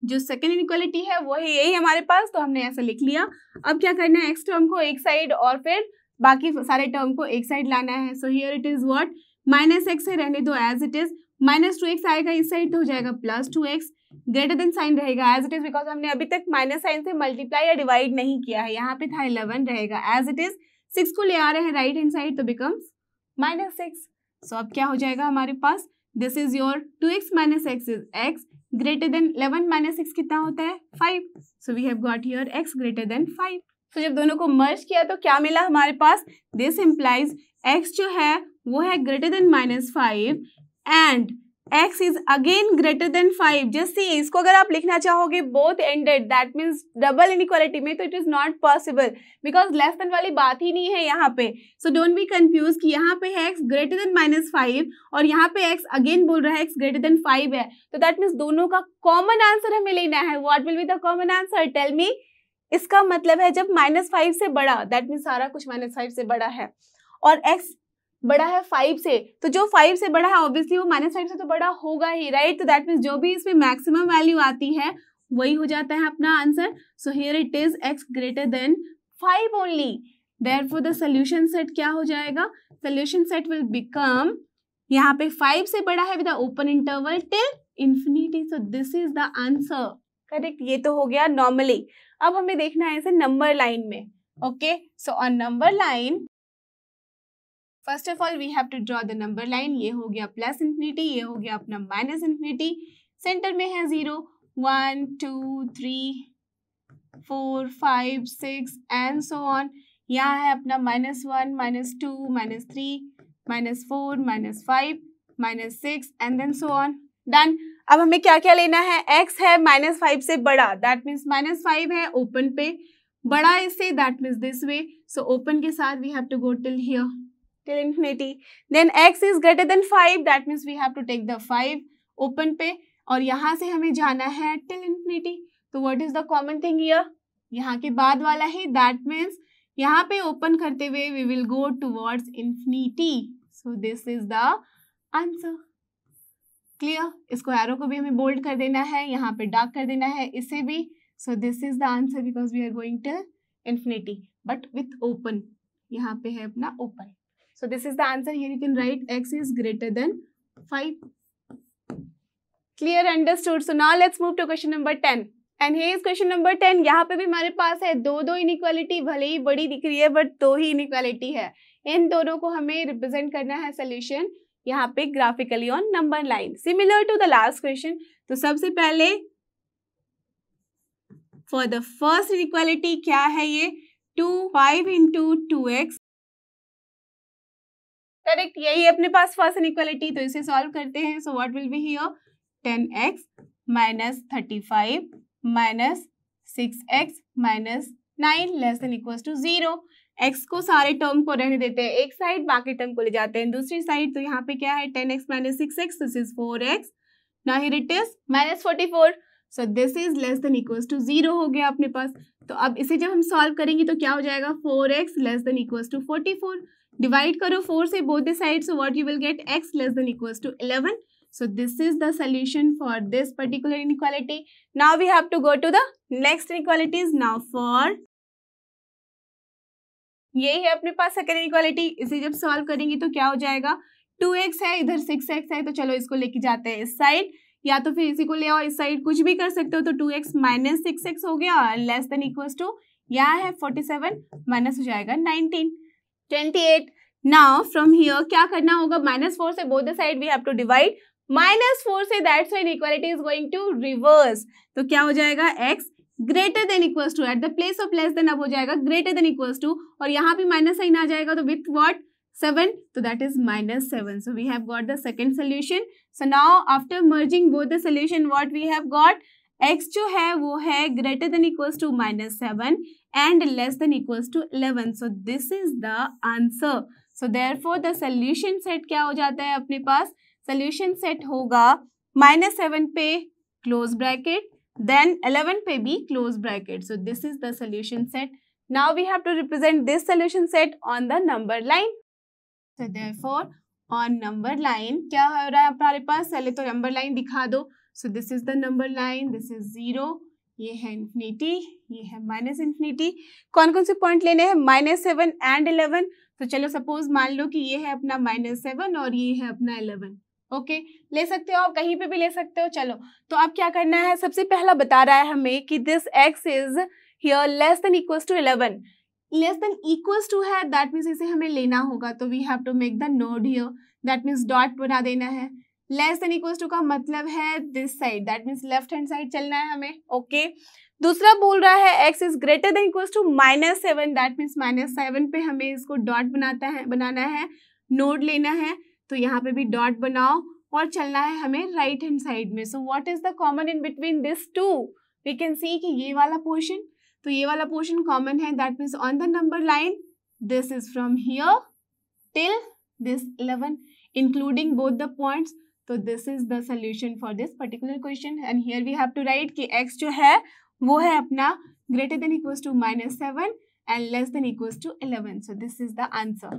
जो सेकेंड इनइक्वालिटी है वो है यही हमारे पास. तो हमने ऐसा लिख लिया. अब क्या करना है x टर्म को एक साइड और फिर बाकी सारे टर्म को एक साइड लाना है. So here it is what -x है रहने दो एज इट इज. -2x आएगा इस साइड तो हो जाएगा +2x. ग्रेटर देन साइन रहेगा एज इट इज बिकॉज हमने अभी तक माइनस साइन से मल्टीप्लाई या डिवाइड नहीं किया है. यहाँ पे था 11 रहेगा एज इट इज. 6 को ले आ रहे हैं राइट हैंड साइड तो बिकम्स -6. सो अब क्या हो जाएगा हमारे पास this is your 2x minus x is x greater than 11 minus 6 कितना होता है 5. So we have got here x greater than 5. तो जब दोनों को मर्ज किया तो क्या मिला हमारे पास दिस इम्प्लाइज x जो है वो है greater than -5 and x is again greater than 5. Just see, इसको अगर आप लिखना चाहोगे both ended, that means double inequality में, तो it is not possible because less than वाली बात ही नहीं है यहाँ पे. So don't be confused कि यहाँ पे है x greater than -5 और यहाँ पे x again बोल रहा है x greater than 5 है. तो that means दोनों का common answer हमें लेना है. What will be the common answer? Tell me. इसका मतलब है जब -5 से बड़ा, that means सारा कुछ -5 से बड़ा है और x बड़ा है 5 से, तो जो 5 से बड़ा है ऑब्वियसली वो -5 से तो बड़ा होगा ही, राइट. तो दैट मीन्स जो भी इसमें मैक्सिमम वैल्यू आती है वही हो जाता है अपना answer. So here it is x greater than 5 only. Therefore the solution set क्या हो जाएगा? सोल्यूशन सेट विल बिकम, यहाँ पे 5 से बड़ा है with open interval till infinity. So this is the answer. Correct. ये तो हो गया नॉर्मली. अब हमें देखना है इसे नंबर लाइन में. Okay, so on number line first of all we have to draw the number line. ये हो गया प्लस इंफिनिटी, ये हो गया अपना माइनस इंफिनिटी. सेंटर में है 0, 1 2 3 4 5 6 एंड सो ऑन. यहाँ है अपना -1 -2 -3 -4 -5 -6 and then so on. Done. अब हमें क्या क्या लेना है? x है -5 से बड़ा, दैट मीन्स -5 है ओपन पे, बड़ा इससे, that means this way. So open के साथ we have to go till here till infinity. Then x is greater than 5, that means we have to take the 5 open पे और यहाँ से हमें जाना है till infinity. तो what is the common thing here? यहाँ के बाद वाला ही, that means यहाँ पे open करते हुए we will go towards infinity. So this is the answer. Clear? इसको arrow को भी हमें bold कर देना है, यहाँ पे dark कर देना है, इसे भी. So this is the answer because we are going till infinity but with open. यहाँ पे है अपना open. So this is the answer. Here you can write x is greater than 5. Clear? Understood? So now let's move to question number 10. And here is question number 10. यहाँ पे भी हमारे पास है दो इनइक्वालिटी, भले ही बड़ी दिख रही है बट दो ही इनइक्वालिटी है. इन दोनों को हमें रिप्रेजेंट करना है सोल्यूशन यहाँ पे graphically on number line, similar to the last question. तो सबसे पहले फॉर द फर्स्ट इनइक्वालिटी क्या है ये? 5 into 2x. करेक्ट. यही अपने पास फर्स्ट इनइक्वालिटी. तो इसे सॉल्व करते हैं. So what will be here? 10x minus 35 minus 6x minus 9 less than equals to 0. x को सारे टर्म को रहने देते हैं एक साइड, बाकी टर्म को ले जाते हैं दूसरी साइड. तो यहाँ पे क्या है? 10x minus 6x, this is 4x. Now here it is -44. So this is less than equals to 0 हो गया अपने पास. तो अब इसे जब हम सॉल्व करेंगे तो क्या हो जाएगा? 4x less than equals to 44. Divide करो 4 से both the side, so what you will get? x less than equals to 11. So this is the solution for this particular inequality. Now we have to go to the next inequalities. Now for यही है अपने पास second inequality. इसे जब solve करेंगे तो क्या हो जाएगा? 2x है, इधर 6x है, तो चलो इसको लेके जाते हैं इस साइड, या तो फिर इसी को ले आओ इस साइड, कुछ भी कर सकते हो. तो 2x माइनस 6x हो गया लेस देन इक्वल्स टू, यहाँ है 47 माइनस हो जाएगा 19, 28. नाउ फ्रॉम हियर क्या करना होगा? -4 से both the side we have to divide. -4 से that's why inequality is going to reverse. तो क्या हो जाएगा? x greater than equals to, at the place of less than अब हो जाएगा ग्रेटर देन इक्वल्स टू, और यहाँ भी माइनस साइन आ जाएगा. तो विथ व्हाट? 7. तो that is -7. So we have got the second solution. So now after merging both the solution what we have got? x जो है वो है greater than equals to -7 and less than equals to 11. So this is the answer. So therefore the solution set क्या हो जाता है अपने पास? Solution set होगा -7 पे क्लोज ब्रैकेट, देन 11 पे भी close bracket. So this is the solution set. Now we have to represent this solution set on the number line. So therefore on number line क्या हो रहा है हमारे पास? पहले तो नंबर लाइन दिखा दो. सो this is the number line, this is 0, ये है इन्फिनिटी, ये है माइनस इन्फिनिटी. कौन कौन से पॉइंट लेने हैं? -7 एंड 11. तो चलो सपोज मान लो कि ये है अपना -7 और ये है अपना 11. ओके, ले सकते हो आप, कहीं पे भी ले सकते हो. चलो तो अब क्या करना है? सबसे पहला बता रहा है हमें कि this x is here less than equals to 11. Less than equals to है, दैट मीन्स इसे हमें लेना होगा. तो we have to make the node here, that means dot बना देना है. लेस देन इक्वल्स टू का मतलब है this side, that means left hand side चलना है हमें. ओके, दूसरा बोल रहा है x is greater than equals to -7, that means -7 पे हमें इसको डॉट बनाना है, नोड लेना है. तो यहाँ पे भी डॉट बनाओ और चलना है हमें राइट हैंड साइड में. So what is the common in between this two? We can see कि ये वाला पोर्शन, तो ये वाला पोर्शन कॉमन है. That means on the number line this is from here till this 11 including both the points. तो this is the solution for this particular question. And here we have to write कि x जो है वो है अपना greater than equals to -7 and less than equals to 11. So this is the answer.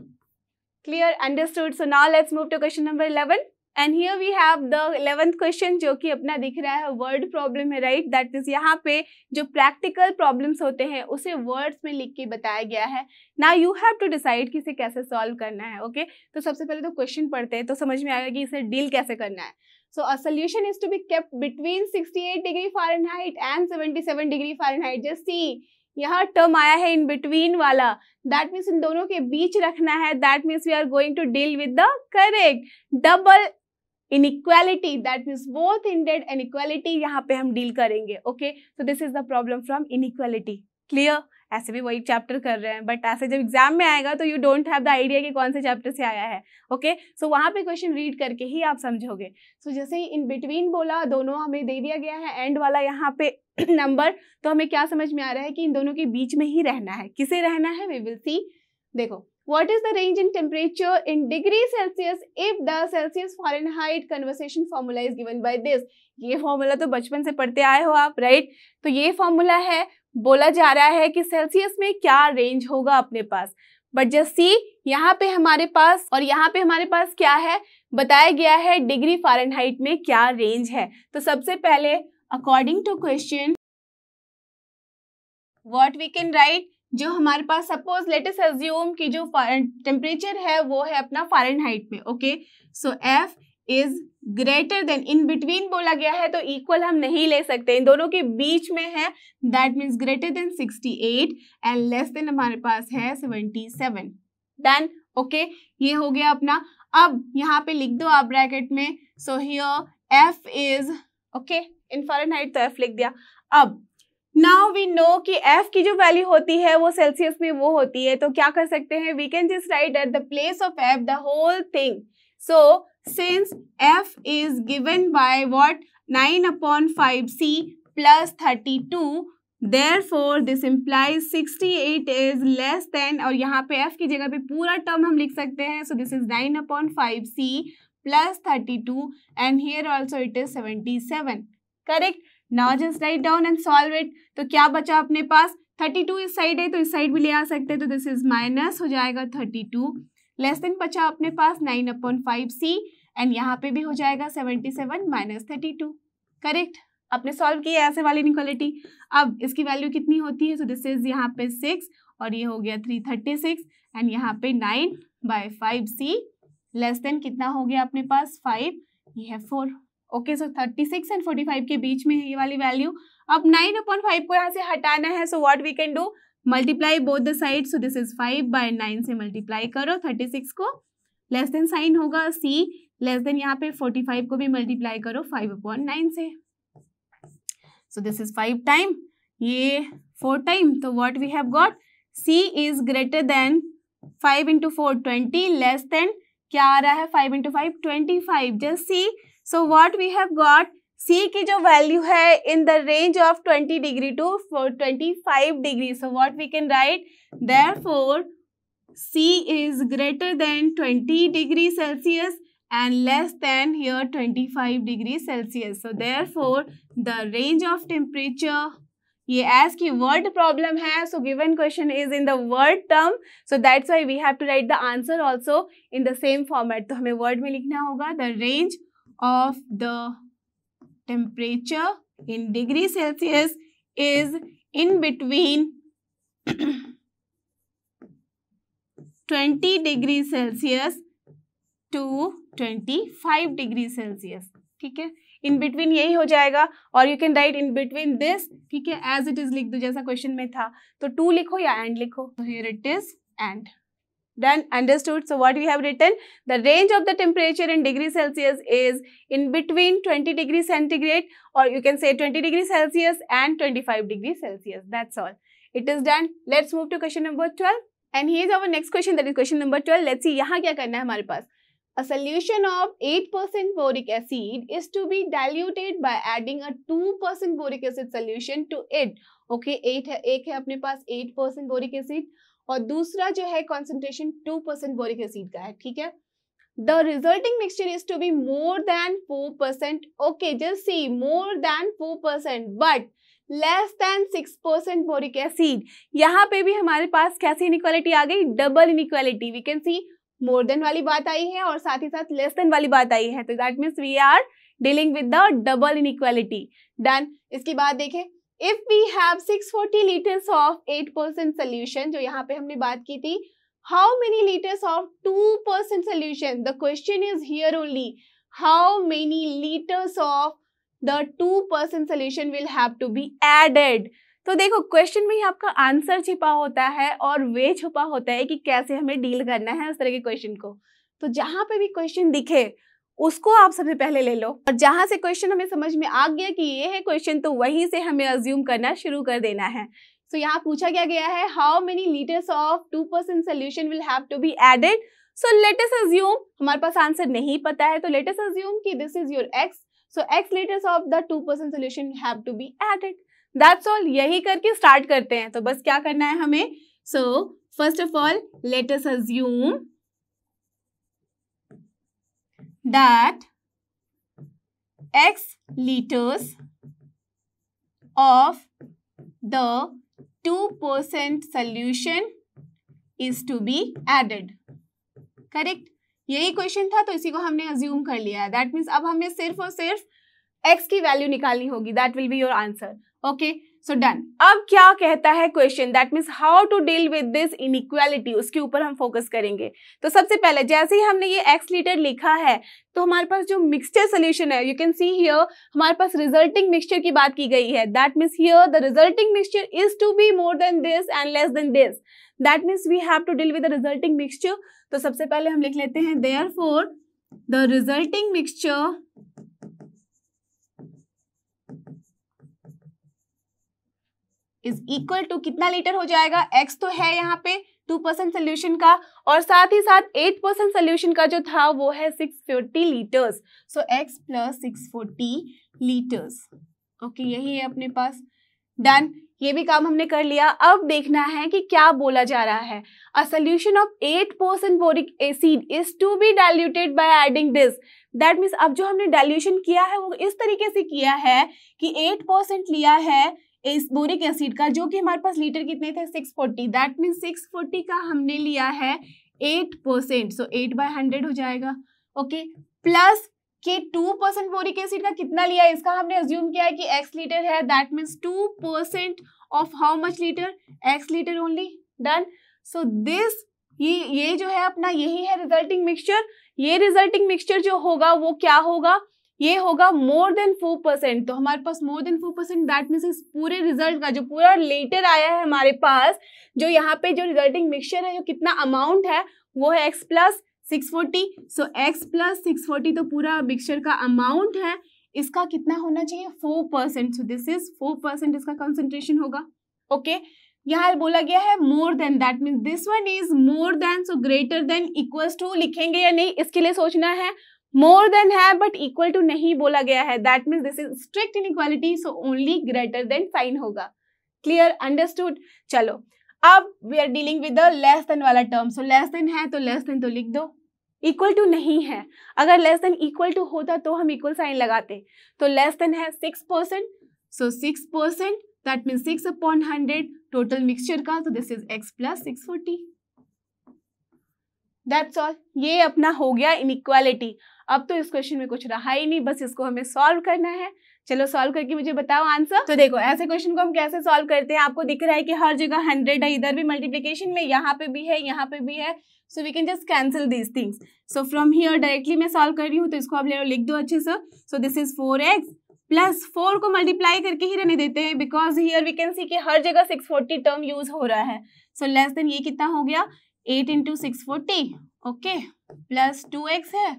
Clear? Understood? So now let's move to question number 11. And here we have the 11th question जो कि अपना दिख रहा है वर्ड प्रॉब्लम है, right. That is यहाँ पे जो प्रैक्टिकल प्रॉब्लम्स होते हैं उसे वर्ड्स में लिख के बताया गया है. Now you have to decide कि इसे कैसे सॉल्व करना है. ओके तो सबसे पहले तो क्वेश्चन पढ़ते हैं तो समझ में आएगा कि इसे डील कैसे करना है. So a solution is to be kept between 68 degree Fahrenheit and 77 degree Fahrenheit. Just see, यहाँ टर्म आया है इन बिटवीन वाला. दैट मीन्स इन दोनों के बीच रखना है. That means we are going to deal with the correct double inequality. That means both ended inequality यहाँ पे हम डील करेंगे. ओके तो this is the problem from inequality. Clear? ऐसे भी वही चैप्टर कर रहे हैं बट ऐसे जब एग्जाम में आएगा तो you don't have the idea कि कौन से चैप्टर से आया है. ओके सो वहाँ पे क्वेश्चन रीड करके ही आप समझोगे. सो जैसे ही इन बिटवीन बोला, दोनों हमें दे दिया गया है एंड वाला यहाँ पे नंबर, तो हमें क्या समझ में आ रहा है कि इन दोनों के बीच में ही रहना है. किसे रहना है वी विल सी. देखो what is the range in temperature in degree Celsius if the Celsius Fahrenheit conversion formula is given by this. ये फॉर्मूला तो बचपन से पढ़ते आए हो आप, राइट. तो ये फॉर्मूला है, बोला जा रहा है कि सेल्सियस में क्या रेंज होगा अपने पास. बट जस्ट सी यहाँ पे हमारे पास और यहाँ पे हमारे पास क्या है, बताया गया है डिग्री फ़ारेनहाइट में क्या रेंज है. तो सबसे पहले according to question what we can write, जो हमारे पास सपोज लेट अस अज्यूम कि जो टेम्परेचर है वो है अपना फ़ारेनहाइट में. Okay so F is greater than, in between बोला गया है तो इक्वल हम नहीं ले सकते, इन दोनों के बीच में है. That means greater than 68 and less then हमारे पास है 77. देन ओके ये हो गया अपना. अब यहाँ पे लिख दो आप ब्रैकेट में. So here F is okay in Fahrenheit तो F लिख दिया. अब नाउ वी नो कि F की जो वैल्यू होती है वो सेल्सियस में वो होती है. तो क्या कर सकते हैं, we can just write at the place of F the whole thing. So since F is given by what 9/5C plus 32, therefore this implies 68 is less than, और यहाँ पे F की जगह पे पूरा टर्म हम लिख सकते हैं. so this is 9/5C plus 32 and here also it is 77. correct? now just write down and solve it. तो क्या बचा अपने पास, 32 इस साइड है तो इस साइड भी ले आ सकते हैं. तो दिस इज माइनस हो जाएगा 32, लेस देन बचा अपने पास 9/5C एंड यहाँ पे भी हो जाएगा 77 माइनस 32. करेक्ट? आपने सॉल्व किया ऐसे वाली इनइक्वालिटी. अब इसकी वैल्यू कितनी होती है, सो दिस इज यहाँ पे 6 और ये हो गया 336 एंड यहाँ पे 9/5C लेस देन कितना हो गया अपने पास 5, ये है 4. ओके सो 36 एंड 45 के बीच में है ये वाली वैल्यू. अब 9/5 को यहाँ से हटाना है. So what we can do, multiply both the side. So this is 5/9 से मल्टीप्लाई करो 36 को, लेस देन साइन होगा C, लेस देन यहाँ पे 45 को भी मल्टीप्लाई करो 5/9 से. सो दिस इज 5 टाइम, ये 4 टाइम. तो what we have got, C is greater than 5 × 4 20, less than क्या आ रहा है 5 × 5 25. Just see. So what we have got, C की जो वैल्यू है in the range of 20 degree to 25 degree. So what we can write, therefore C is greater than 20 degree Celsius and less than here 25 degree Celsius. So therefore the range of temperature, ये as की word problem है, so given question is in the word term, so that's why we have to write the answer also in the same format. तो हमें word में लिखना होगा the range of the temperature in degree Celsius is in between 20 degree Celsius to 25 degree Celsius. ठीक है, in between यही हो जाएगा. और you can write in between this, ठीक है, एज इट इज लिख दो जैसा क्वेश्चन में था. तो 2 लिखो या एंड लिखो. तो here it is and. Done? Understood? So what we have written, the range of the temperature in degree Celsius is in between 20 degrees centigrade, or you can say 20 degrees Celsius and 25 degrees Celsius. That's all. It is done. Let's move to question number 12. And here is our next question, that is question number 12. Let's see यहाँ क्या करना है हमारे पास. A solution of 8% boric acid is to be diluted by adding a 2% boric acid solution to it. Okay, एक है अपने पास 8% boric acid और दूसरा जो है concentration 2% boric acid का है, ठीक है. The resulting mixture is to be more than 4%. Okay, just see, more than 4%, but less than 6% boric acid. यहाँ पे भी हमारे पास कैसी इनइक्वालिटी आ गई? Double inequality. We can see more than वाली बात आई है और साथ ही साथ लेस देन वाली बात आई है, तो that means we are dealing with the double inequality. Done. इसके बाद देखें, if we have 640 litres of 8% solution, जो यहाँ पे हमने बात की थी, how many litres of 2% solution? The question is here only, how many litres of the 2% solution will have to be added. तो देखो, क्वेश्चन में ही आपका आंसर छिपा होता है और वे छुपा होता है कि कैसे हमें डील करना है उस तरह के क्वेश्चन को. तो जहां पे भी क्वेश्चन दिखे उसको आप सबसे पहले ले लो, और जहां से क्वेश्चन हमें समझ में आ गया कि ये है क्वेश्चन, तो वहीं से हमें अज्यूम करना शुरू कर देना है. सो यहाँ पूछा क्या गया है, how many litres of 2% solution will have to be added. So let us assume, हमारे पास आंसर नहीं पता है, तो लेट अस अज्यूम कि this is your x. So x litres of the 2% solution have to be added. That's all. यही करके start करते हैं. तो बस क्या करना है हमें, सो first of all let us assume that x liters of the 2% solution is to be added. Correct. यही क्वेश्चन था, तो इसी को हमने अज्यूम कर लिया है. दैट मीन्स अब हमें सिर्फ और सिर्फ x की वैल्यू निकालनी होगी. That will be your answer. Okay, so done. अब क्या कहता है question, that means how to deal with this inequality, उसके ऊपर हम फोकस करेंगे. तो सबसे पहले जैसे ही हमने ये x लीटर लिखा है, तो हमारे पास जो मिक्सचर सोल्यूशन है, यू कैन सी हियर, हमारे पास रिजल्टिंग मिक्सचर की बात की गई है. That means here the resulting mixture is to be more than this and less than this. That means we have to deal with the resulting mixture. तो सबसे पहले हम लिख लेते हैं, therefore the resulting mixture is equal to, कितना litre हो जाएगा, x तो है यहाँ पे 2% सोल्यूशन का, और साथ ही साथ 8% सोल्यूशन का जो था वो है 640 लीटर्स. सो x प्लस 640 लीटर्स. ओके, यही है अपने पास. डन. ये भी काम हमने कर लिया. अब देखना है कि क्या बोला जा रहा है. A solution of 8% boric acid is to be diluted by adding this. That means अब जो हमने डाइल्यूशन किया है वो इस तरीके से किया है कि 8% लिया है इस बोरिक एसिड का, जो कि हमारे पास लीटर कितने थे, 640. दैट मीन्स 640 का हमने लिया है 8%, सो 8/100 हो जाएगा. ओके, प्लस के 2% बोरिक एसिड का कितना लिया है, इसका हमने अज्यूम किया है कि x लीटर है. That means 2% of how much litre, x litre only. Done. So this, ये जो है अपना, यही है रिजल्टिंग मिक्सचर. ये रिजल्टिंग मिक्सचर जो होगा वो क्या होगा, ये होगा मोर देन 4%. तो हमारे पास मोर देन 4%, दैट मीन्स इस पूरे रिजल्ट का जो पूरा लीटर आया है हमारे पास, जो यहाँ पे जो रिजल्टिंग मिक्सचर है, जो कितना अमाउंट है वो है x प्लस 640. सो x प्लस 640 तो पूरा मिक्सचर का अमाउंट है, इसका कितना होना चाहिए, 4%. सो दिस इज 4% इसका कंसंट्रेशन होगा. ओके, यहाँ बोला गया है more than, that means this one is more than. So greater than equals to लिखेंगे या नहीं, इसके लिए सोचना है. मोर देन है बट इक्वल टू नहीं बोला गया है. That means this is strict inequality, so only greater than sign होगा. Clear, understood. चलो, अब we are dealing with the less than वाला टर्म. सो लेस देन है तो लेस देन तो लिख दो, इक्वल टू नहीं है. अगर लेस देन इक्वल टू होता तो हम इक्वल साइन लगाते. तो लेस देन है 6%, सो 6%, दैट मीन्स 6/100 टोटल मिक्सचर का. तो this is x plus 640. That's all. ये अपना हो गया इनइक्वालिटी. अब तो इस क्वेश्चन में कुछ रहा ही नहीं, बस इसको हमें सॉल्व करना है. चलो सॉल्व करके मुझे बताओ आंसर. तो देखो, ऐसे क्वेश्चन को हम कैसे सॉल्व करते हैं, आपको दिख रहा है कि हर जगह 100 है, इधर भी मल्टीप्लिकेशन में, यहाँ पे भी है, यहाँ पे भी है. So we can just cancel these things. So from here directly मैं सॉल्व कर रही हूँ, तो इसको आप लिख दो अच्छे से. सो दिस इज 4x प्लस 4 को मल्टीप्लाई करके ही रहने देते हैं, because here we can see कि हर जगह 640 टर्म यूज हो रहा है. सो लेस देन ये कितना हो गया, 8 × 640. ओके, प्लस 2x है,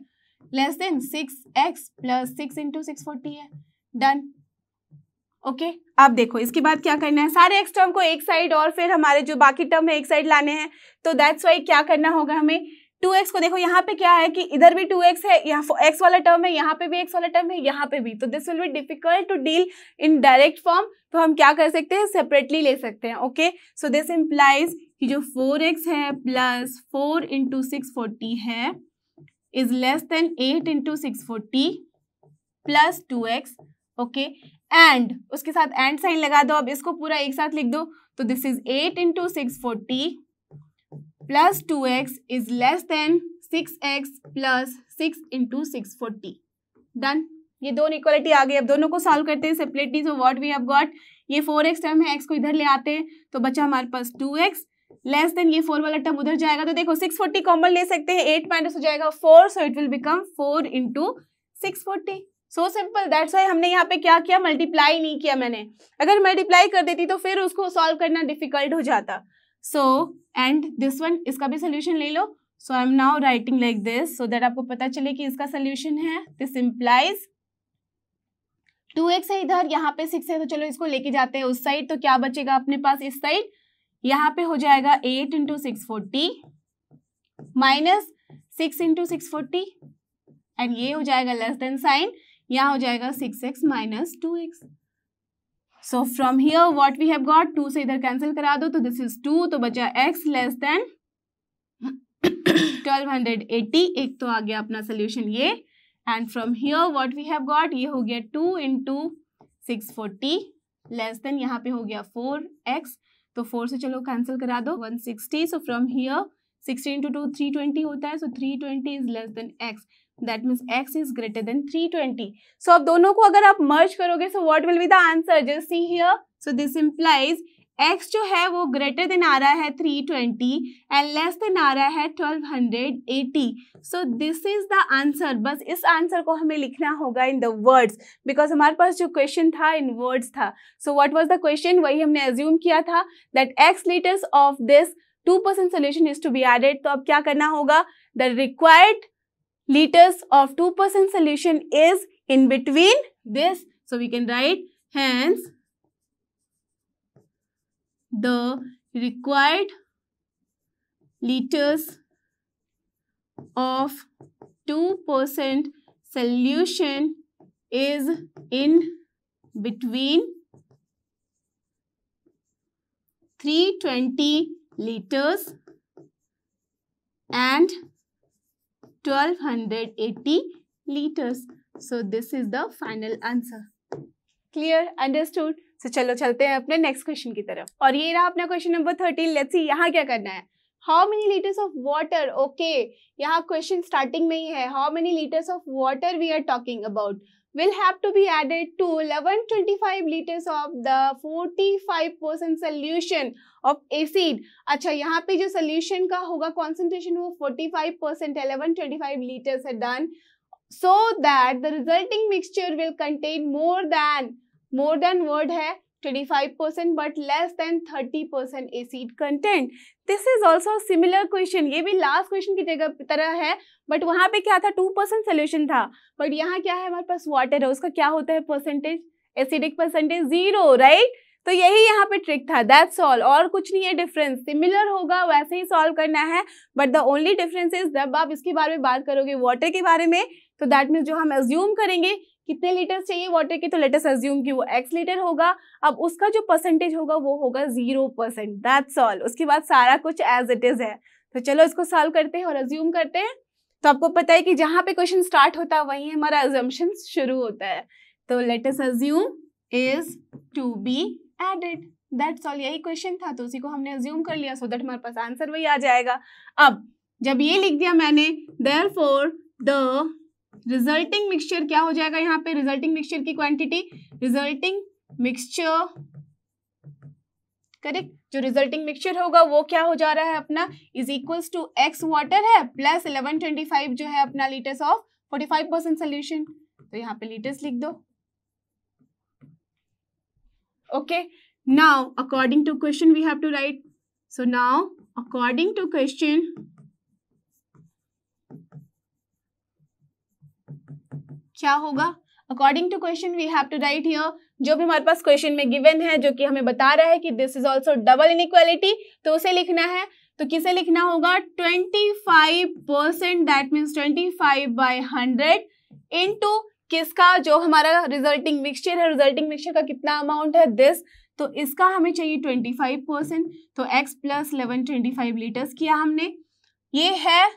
लेस देन 6x प्लस 6 × 640 है. डन. ओके, अब देखो इसके बाद क्या करना है, सारे x टर्म को एक साइड और फिर हमारे जो बाकी टर्म है एक साइड लाने हैं. तो दैट्स वाई क्या करना होगा हमें, 2x को देखो यहाँ पे क्या है कि इधर भी 2x है, यहाँ x वाला टर्म है, यहाँ पे भी x वाला टर्म है, यहाँ पे भी, तो this will be difficult to deal in direct form, तो हम क्या कर सकते हैं, सेपरेटली ले सकते हैं. ओके, सो दिस इम्प्लाइज कि जो 4x है प्लस 4 इंटू 640 है is less then 8 into 640 plus 2x. Okay, and उसके साथ एंड साइन लगा दो. अब इसको पूरा एक साथ लिख दो, तो this is 8 into 640 plus 2x is less then 6x plus 6 into 640. Done. ये दोनों इक्वलिटी आ गई. अब दोनों को सॉल्व करते हैं separately. So what we have got, ये 4x टर्म है, x को इधर ले आते हैं तो बचा हमारे पास 2x लेस देन ये 4 वाला टर्म उधर जाएगा, तो देखो 640 कॉमन ले सकते हैं, 8 माइनस हो जाएगा 4, so it will become 4 into 640. So simple. That's why हमने यहाँ पे क्या किया, मल्टीप्लाई नहीं किया मैंने. अगर मल्टीप्लाई कर देती तो फिर उसको सॉल्व करना डिफिकल्ट हो जाता. सो एंड दिस वन, इसका भी सोल्यूशन ले लो. So I am now writing like this so that आपको पता चले कि इसका सोल्यूशन है. दिस इम्प्लाइज 2x है इधर, यहाँ पे 6 है, तो चलो इसको लेके जाते हैं उस साइड. तो क्या बचेगा अपने पास इस साइड, यहाँ पे हो जाएगा 8 इंटू 640 माइनस 6 इंटू 640 एंड ये हो जाएगा लेस देन साइन, यहाँ हो जाएगा 6x minus 2x. So from here what we have got, 2 से इधर कैंसिल करा दो तो दिस इज 2, तो बचा x लेस देन 1280. एक तो आ गया अपना सोल्यूशन ये. And from here what we have got, ये हो गया 2 इंटू 640 लेस देन, यहाँ पे हो गया 4x, तो 4 से चलो कैंसिल करा दो 160. सो फ्रॉम हियर 60 इंटू 2 320 होता है, सो 320 is less than x. That means x is greater than 320. So अब दोनों को अगर आप मर्ज करोगे, so what will be the answer? Just see here. So this implies x जो है वो greater than आ रहा है 320 and less than आ रहा है 1280. So this is the answer. बस इस आंसर को हमें लिखना होगा in the words, because हमारे पास जो क्वेश्चन था in words था. So what was the question? वही हमने assume किया था that x liters of this 2% solution is to be added. तो अब क्या करना होगा, the required liters of 2% solution is in between this, so we can write hence the required liters of 2% solution is in between 320 liters and 1280 liters. So this is the final answer. Clear? Understood? So चलो चलते हैं अपने next question की तरफ. और ये रहा अपना क्वेश्चन नंबर 13. लेट्स सी यहाँ क्या करना है. How many liters of water? Okay, यहाँ क्वेश्चन स्टार्टिंग में ही है. How many liters of water we are talking about? Will have to be added to 1125 liters of the 45% solution of acid. अच्छा, यहाँ पे जो solution का होगा concentration वो 45% 1125 liters है. done, so that the resulting mixture will contain more than word है 25% but less than 30% acid content. This is also a similar question. ये भी लास्ट क्वेश्चन की जगह तरह है, बट वहां पे क्या था 2% सोल्यूशन था, बट यहाँ क्या है हमारे पास वाटर है, उसका क्या होता है परसेंटेज, एसिडिक परसेंटेज 0, राइट. तो यही यहाँ पे ट्रिक था. दैट्स ऑल, और कुछ नहीं है डिफरेंस. सिमिलर होगा वैसे ही सॉल्व करना है, but the only difference is जब आप इसके बारे में बात करोगे वाटर के बारे में, तो दैट मीन्स जो हम एज्यूम करेंगे कितने लीटर चाहिए वाटर की, तो लेट अस अज्यूम कि वो x लीटर होगा. अब उसका जो परसेंटेज होगा वो होगा 0%. That's all. उसके बाद सारा कुछ एज इट इज है. तो चलो इसको सॉल्व करते हैं और अज्यूम करते हैं. तो आपको पता है कि जहाँ पे क्वेश्चन स्टार्ट होता है वहीं हमारा अजम्पशन शुरू होता है. तो let us assume is to be added. That's all. यही क्वेश्चन था तो उसी को हमने अज्यूम कर लिया, सो दैट हमारे पास आंसर वही आ जाएगा. अब जब ये लिख दिया मैंने, देयरफॉर द रिजल्टिंग मिक्सचर क्या हो जाएगा, यहाँ पे रिजल्टिंग मिक्सचर की क्वांटिटी, रिजल्टिंग मिक्सचर, करेक्ट, जो रिजल्टिंग मिक्सचर होगा वो क्या हो जा रहा है अपना, is equals to x water है प्लस 1125 जो है अपना लीटर्स ऑफ 45% सोल्यूशन. तो यहाँ पे लीटर्स लिख दो. Okay, now according to question we have to write. So now according to question क्या होगा, according to question we have to write here, जो भी हमारे पास क्वेश्चन में गिवन है जो कि हमें बता रहा है कि this is also double inequality, तो उसे लिखना है. तो किसे लिखना होगा 25%, दैट मीन्स 25/100 इनटू किसका, जो हमारा रिजल्टिंग मिक्सचर है, रिजल्टिंग मिक्सचर का कितना अमाउंट है दिस, तो इसका हमें चाहिए 25%, तो x प्लस 1125 लीटर्स किया हमने। ये है,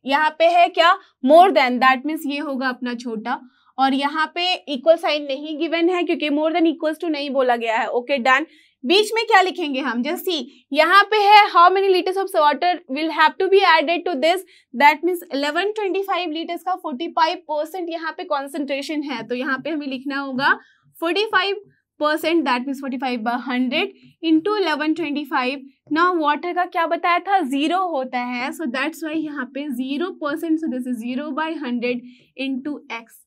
यहाँ पे है क्या मोर देन, दैट मीन्स ये होगा अपना छोटा, और यहाँ पे इक्वल साइन नहीं गिवन है क्योंकि मोर देन इक्वल्स टू नहीं बोला गया है। Okay done. बीच में क्या लिखेंगे हम, जस्ट सी यहाँ पे है how many litres of water will have to be added to this, that means 1125 litres का 45% यहाँ पे कॉन्सेंट्रेशन है, तो यहाँ पे हमें लिखना होगा 45%, दैट मीन्स 45/100 इंटू 1125। ना वाटर का क्या बताया था 0 होता है, सो दैट्स वाई यहाँ पे 0%, सो this is 0/100 into x,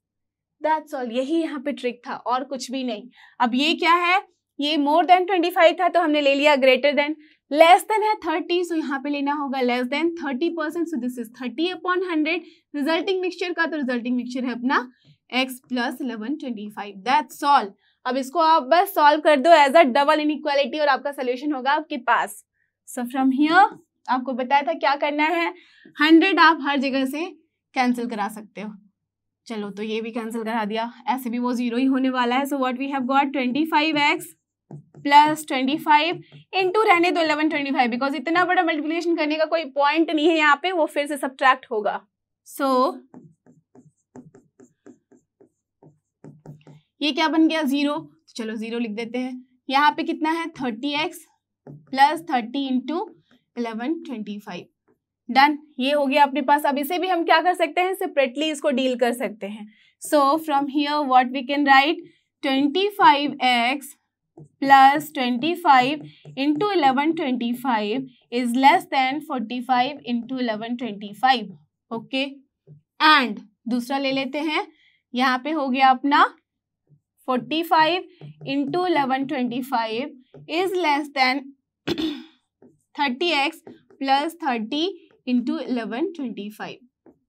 that's all. यही यहाँ पे ट्रिक था और कुछ भी नहीं। अब ये क्या है, ये मोर देन 25 था तो हमने ले लिया ग्रेटर देन, लेस देन है 30, सो यहाँ पे लेना होगा less than 30%, so this is 30/100। Resulting mixture का, तो रिजल्टिंग मिक्सचर है अपना x प्लस 1125, दैट्स ऑल। अब इसको आप बस सॉल्व कर दो एज अ डबल इनइक्वालिटी और आपका सोल्यूशन होगा आपके पास। सो फ्रॉम हियर आपको बताया था क्या करना है, 100 आप हर जगह से कैंसिल करा सकते हो। चलो तो ये भी कैंसिल करा दिया, ऐसे भी वो 0 ही होने वाला है। So what we have got 25x plus 25 into रहने दो 1125, बिकॉज इतना बड़ा मल्टीप्लिकेशन करने का कोई पॉइंट नहीं है यहाँ पे, वो फिर से सब्ट्रैक्ट होगा। सो ये क्या बन गया 0, तो चलो 0 लिख देते हैं। यहाँ पे कितना है 30x प्लस 30 इंटू 1125, डन। ये हो गया अपने पास। अब इसे भी हम क्या कर सकते हैं, सेपरेटली इसको डील कर सकते हैं। So from here what we can write 25x plus 25 into 1125 is less than 45 into 1125। Okay, and दूसरा ले लेते हैं, यहाँ पे हो गया अपना 45 into 1125 is less then 30x plus 30 into 1125।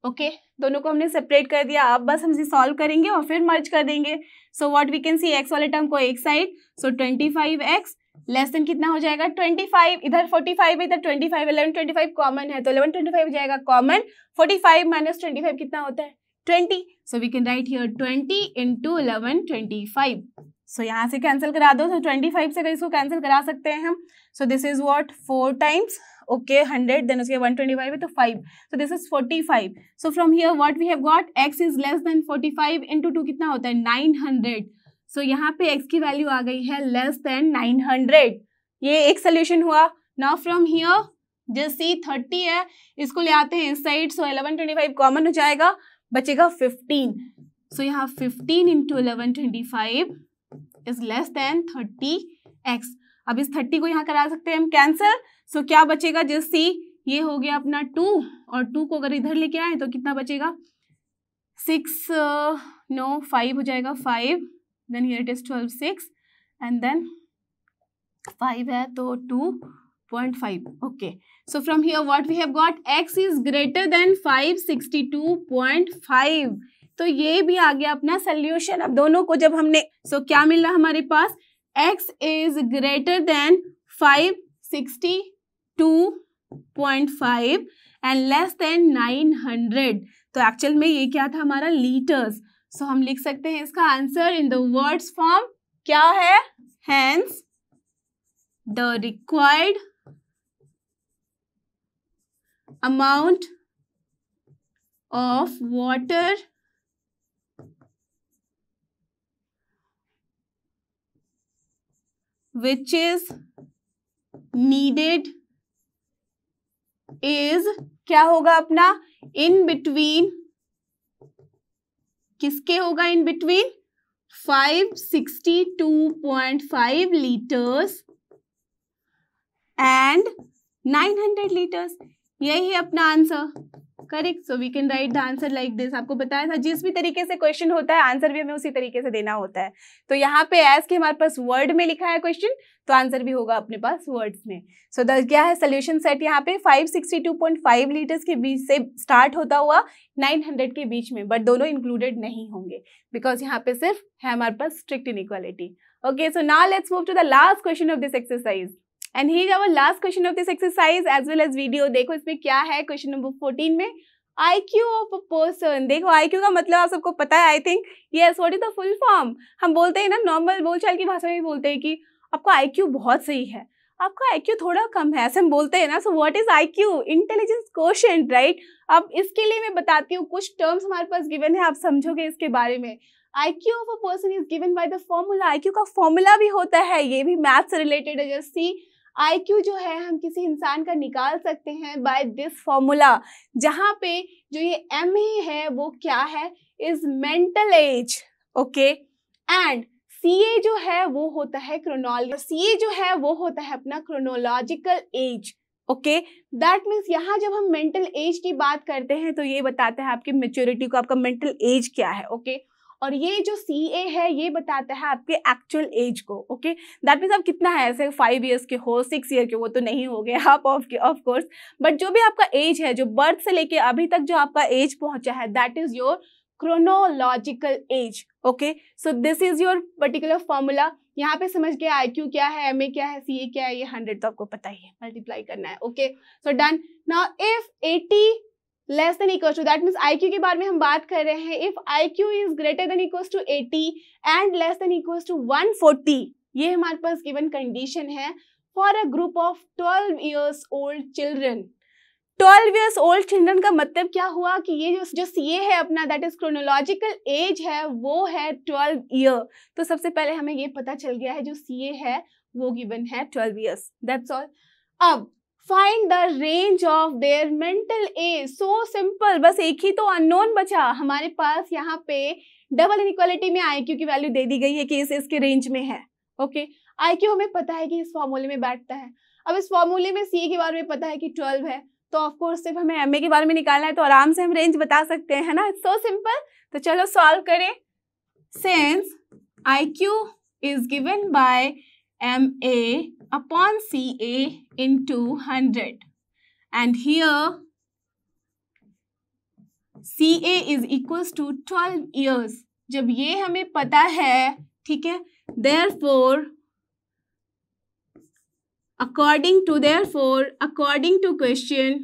Okay, दोनों को हमने सेपरेट कर दिया। अब बस हम इसे सॉल्व करेंगे और फिर मर्ज कर देंगे। So what we can see, x वाले टर्म को एक साइड, सो 25x लेस देन कितना हो जाएगा 25, इधर 45 इधर 25, 1125 कॉमन है तो 1125 हो जाएगा कॉमन, 45 माइनस 25 कितना होता है 20, so we can write here 20 into 1125। So यहाँ से कैंसिल करा दो, तो 25 से अगर इसको कैंसिल करा सकते हैं हम, so this is what 4 times okay 100, then उसके 125 है तो 5, so this is 45। So from here what we have got x is less than 45 into 2 कितना होता है 900, सो यहाँ पे x की वैल्यू आ गई है लेस देन 900। ये एक सोल्यूशन हुआ। Now from here just see 30 है, इसको ले आते हैं इस साइड, सो 1125 कॉमन हो जाएगा, बचेगा 15, सो यहाँ 15 into 1125 is less then 30x। अब इस 30 को यहाँ करा सकते हैं हम कैंसिल, सो क्या बचेगा जस्ट सी, ये हो गया अपना 2 और 2 को अगर इधर लेके आए तो कितना बचेगा 6 नो 5 हो जाएगा 5, then here it is 12 6 and then 5 है तो 2.5। Okay, so from here what we have got x is greater than 562.5, तो ये भी आ गया अपना सोल्यूशन। अब दोनों को जब हमने क्या मिल रहा हमारे पास, x is greater than 562.5 and less then 900, तो एक्चुअल में ये क्या था हमारा लीटर्स, सो हम लिख सकते हैं इसका answer in the words form, क्या है hence the required amount of water which is needed is क्या होगा अपना in between, किसके होगा in between 562.5 liters and 900 liters, यही है अपना answer correct. So we can write the answer like this. आपको बताया था जिस भी तरीके से क्वेश्चन होता है आंसर भी हमें उसी तरीके से देना होता है, तो यहाँ पे एज के हमारे पास वर्ड में लिखा है क्वेश्चन, तो आंसर भी होगा अपने पास वर्ड्स में। सो क्या है सोल्यूशन सेट यहाँ पे 562.5 लीटर्स के बीच से स्टार्ट होता हुआ 900 के बीच में, बट दोनों इंक्लूडेड नहीं होंगे बिकॉज यहाँ पे सिर्फ है हमारे पास strict inequality. Okay, so now let's move to the last question of this exercise. And here our last question of this exercise as well as video. देखो इसमें क्या है, क्वेश्चन नंबर 14 में IQ ऑफ अ पर्सन। देखो IQ का मतलब आप सबको पता है I think. Yes, what is the full form? हम बोलते हैं ना, नॉर्मल बोलचाल की भाषा में बोलते हैं कि आपका IQ बहुत सही है, आपका IQ थोड़ा कम है, ऐसे हम बोलते हैं ना। सो what is IQ? Intelligence quotient, right. अब इसके लिए मैं बताती हूँ, कुछ टर्म्स हमारे पास गिवन है, आप समझोगे इसके बारे में। IQ of a person is given by the formula. IQ का फॉर्मूला भी होता है, ये भी मैथ से रिलेटेड है। जस्ट सी, IQ जो है हम किसी इंसान का निकाल सकते हैं बाय दिस फॉर्मूला, जहाँ पे जो ये MA है वो क्या है, is mental as, okay. And CA जो है वो होता है CA जो है वो होता है अपना chronological age, okay. That means यहाँ जब हम मेंटल एज की बात करते हैं तो ये बताता है आपकी मेच्योरिटी को, आपका मेंटल एज क्या है, ओके। और ये जो CA है ये बताता है आपके एक्चुअल एज को, ओके। दैट मीन्स आप कितना है, ऐसे 5 ईयर्स के हो, 6 ईयर के, वो तो नहीं हो गए आप ऑफ कोर्स, बट जो भी आपका एज है, जो बर्थ से लेके अभी तक जो आपका एज पहुंचा है, that is your chronological age, okay? So this is your particular formula. यहाँ पे समझ गया IQ क्या है, MA क्या है, CA क्या है, ये 100 तो आपको पता ही है, मल्टीप्लाई करना है, okay? So done. Now if 80 less than equals to, that means IQ के बारे में हम बात कर रहे हैं, if IQ is greater than equals to 80 and less than equals to 140, ये हमारे पास given condition है for a group of 12 years old children. 12 years old children का मतलब क्या हुआ कि ये जो CA है अपना, दैट इज क्रोनोलॉजिकल एज है, वो है 12 ईयर। तो सबसे पहले हमें ये पता चल गया है जो CA है वो गिवन है 12 ईयर्स, दैट्स ऑल। अब find the range of their mental as, so simple, बस एक ही तो अननोन बचा हमारे पास। यहाँ पे डबल इनइक्वालिटी में IQ की वैल्यू दे दी गई है कि इसके रेंज में है, ओके। IQ हमें पता है कि इस फॉर्मूले में बैठता है। अब इस फॉर्मूले में CA के बारे में पता है कि 12 है, तो ऑफ कोर्स सिर्फ हमें MA के बारे में निकालना है, तो आराम से हम रेंज बता सकते हैं, है ना। It's so simple. तो चलो सॉल्व करें। Since IQ is given by MA upon CA into 100 and here CA is equals to 12 years. जब ये हमें पता है, ठीक है, देयरफॉर according to question,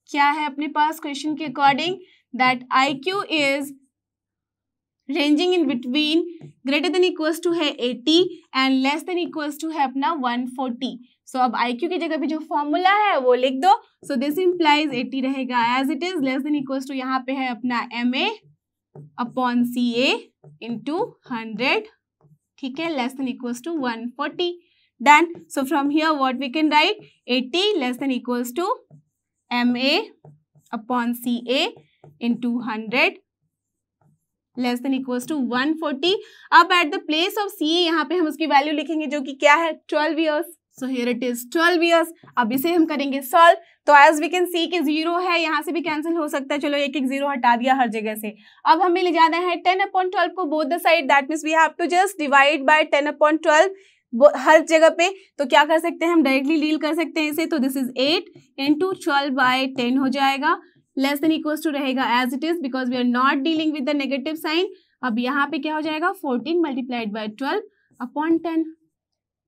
क्या है अपने पास क्वेश्चन के according, that IQ is ranging in between greater than equals to है 80 and less than equals to है अपना 140। सो अब IQ की जगह पे जो फॉर्मूला है वो लिख दो। सो दिस इम्प्लाइज 80 रहेगा as it is, less than equals to यहाँ पे है अपना MA अपॉन CA into 100, ठीक है, less than equals to 140। Done. So from here what we can write, 80 less than equals to MA upon CA into 100 less than equals to 140। अब at the place of CA यहाँ पे हम उसकी value लिखेंगे जो कि क्या है, 12 years. So here it is 12 years. अब इसे हम करेंगे सॉल्व। तो एज वी कैन सी कि 0 है, यहाँ से भी कैंसिल हो सकता है, चलो एक 0 हटा दिया हर जगह से। अब हमें ले जाना है 10/12 को both the side, that means we have to just divide by 10/12 हर जगह पे। तो क्या कर सकते हैं हम, डायरेक्टली डील कर सकते हैं इसे। तो दिस इज 8 into 12/10 हो जाएगा, लेस देन इक्वल्स टू रहेगा as it is because we are not dealing with the negative sign. अब यहाँ पे क्या हो जाएगा, 14 multiplied by 12 upon 10।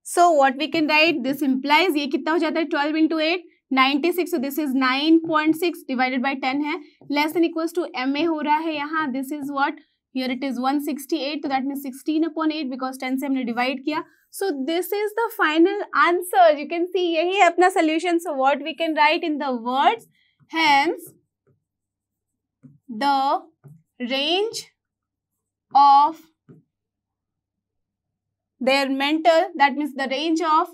So what we can write, this implies, ये कितना हो जाता है 12 into 8 96, so this is 9.6 divided by 10 है, less than equals to MA हो रहा है यहाँ, this is what, here it is 168, so that means 16/8 because 10 से हमने divide किया। So this is the final answer, you can see यही है अपना solution। So what we can write in the words, hence the range of their mental, that means the range of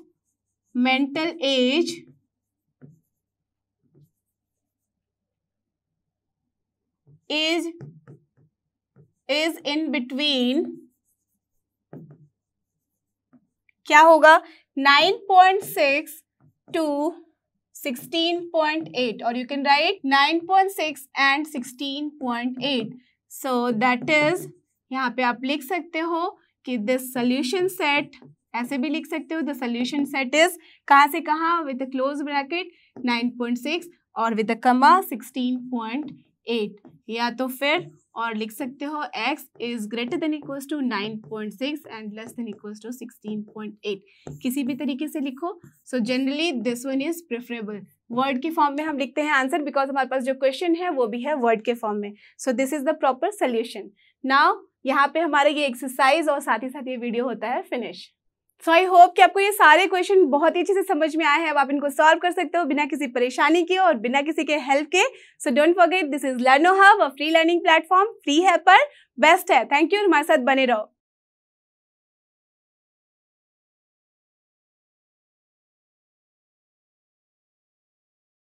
mental age is in between, क्या होगा, 9.6 to 16.8, or you can write 9.6 and 16.8. So that is, यहाँ पे आप लिख सकते हो कि this solution set, ऐसे भी लिख सकते हो, the solution set is कहाँ से कहाँ, with a close bracket 9.6 और with a comma 16.8. 8, या तो फिर और लिख सकते हो x is greater than equals to 9.6 and less than equals to 16.8, किसी भी तरीके से लिखो. So generally this one is preferable. Word के फॉर्म में हम लिखते हैं आंसर बिकॉज हमारे पास जो क्वेश्चन है वो भी है वर्ड के फॉर्म में. सो this is the proper solution. Now यहाँ पे हमारे ये एक्सरसाइज और साथ ही साथ ये वीडियो होता है फिनिश. सो आई होप कि आपको ये सारे क्वेश्चन बहुत ही अच्छे से समझ में आए हैं. अब आप इनको सॉल्व कर सकते हो बिना किसी परेशानी के और बिना किसी के हेल्प के. So don't forget, this is लर्नो hub, a free learning platform. Free है पर बेस्ट है. थैंक यू, हमारे साथ बने रहो.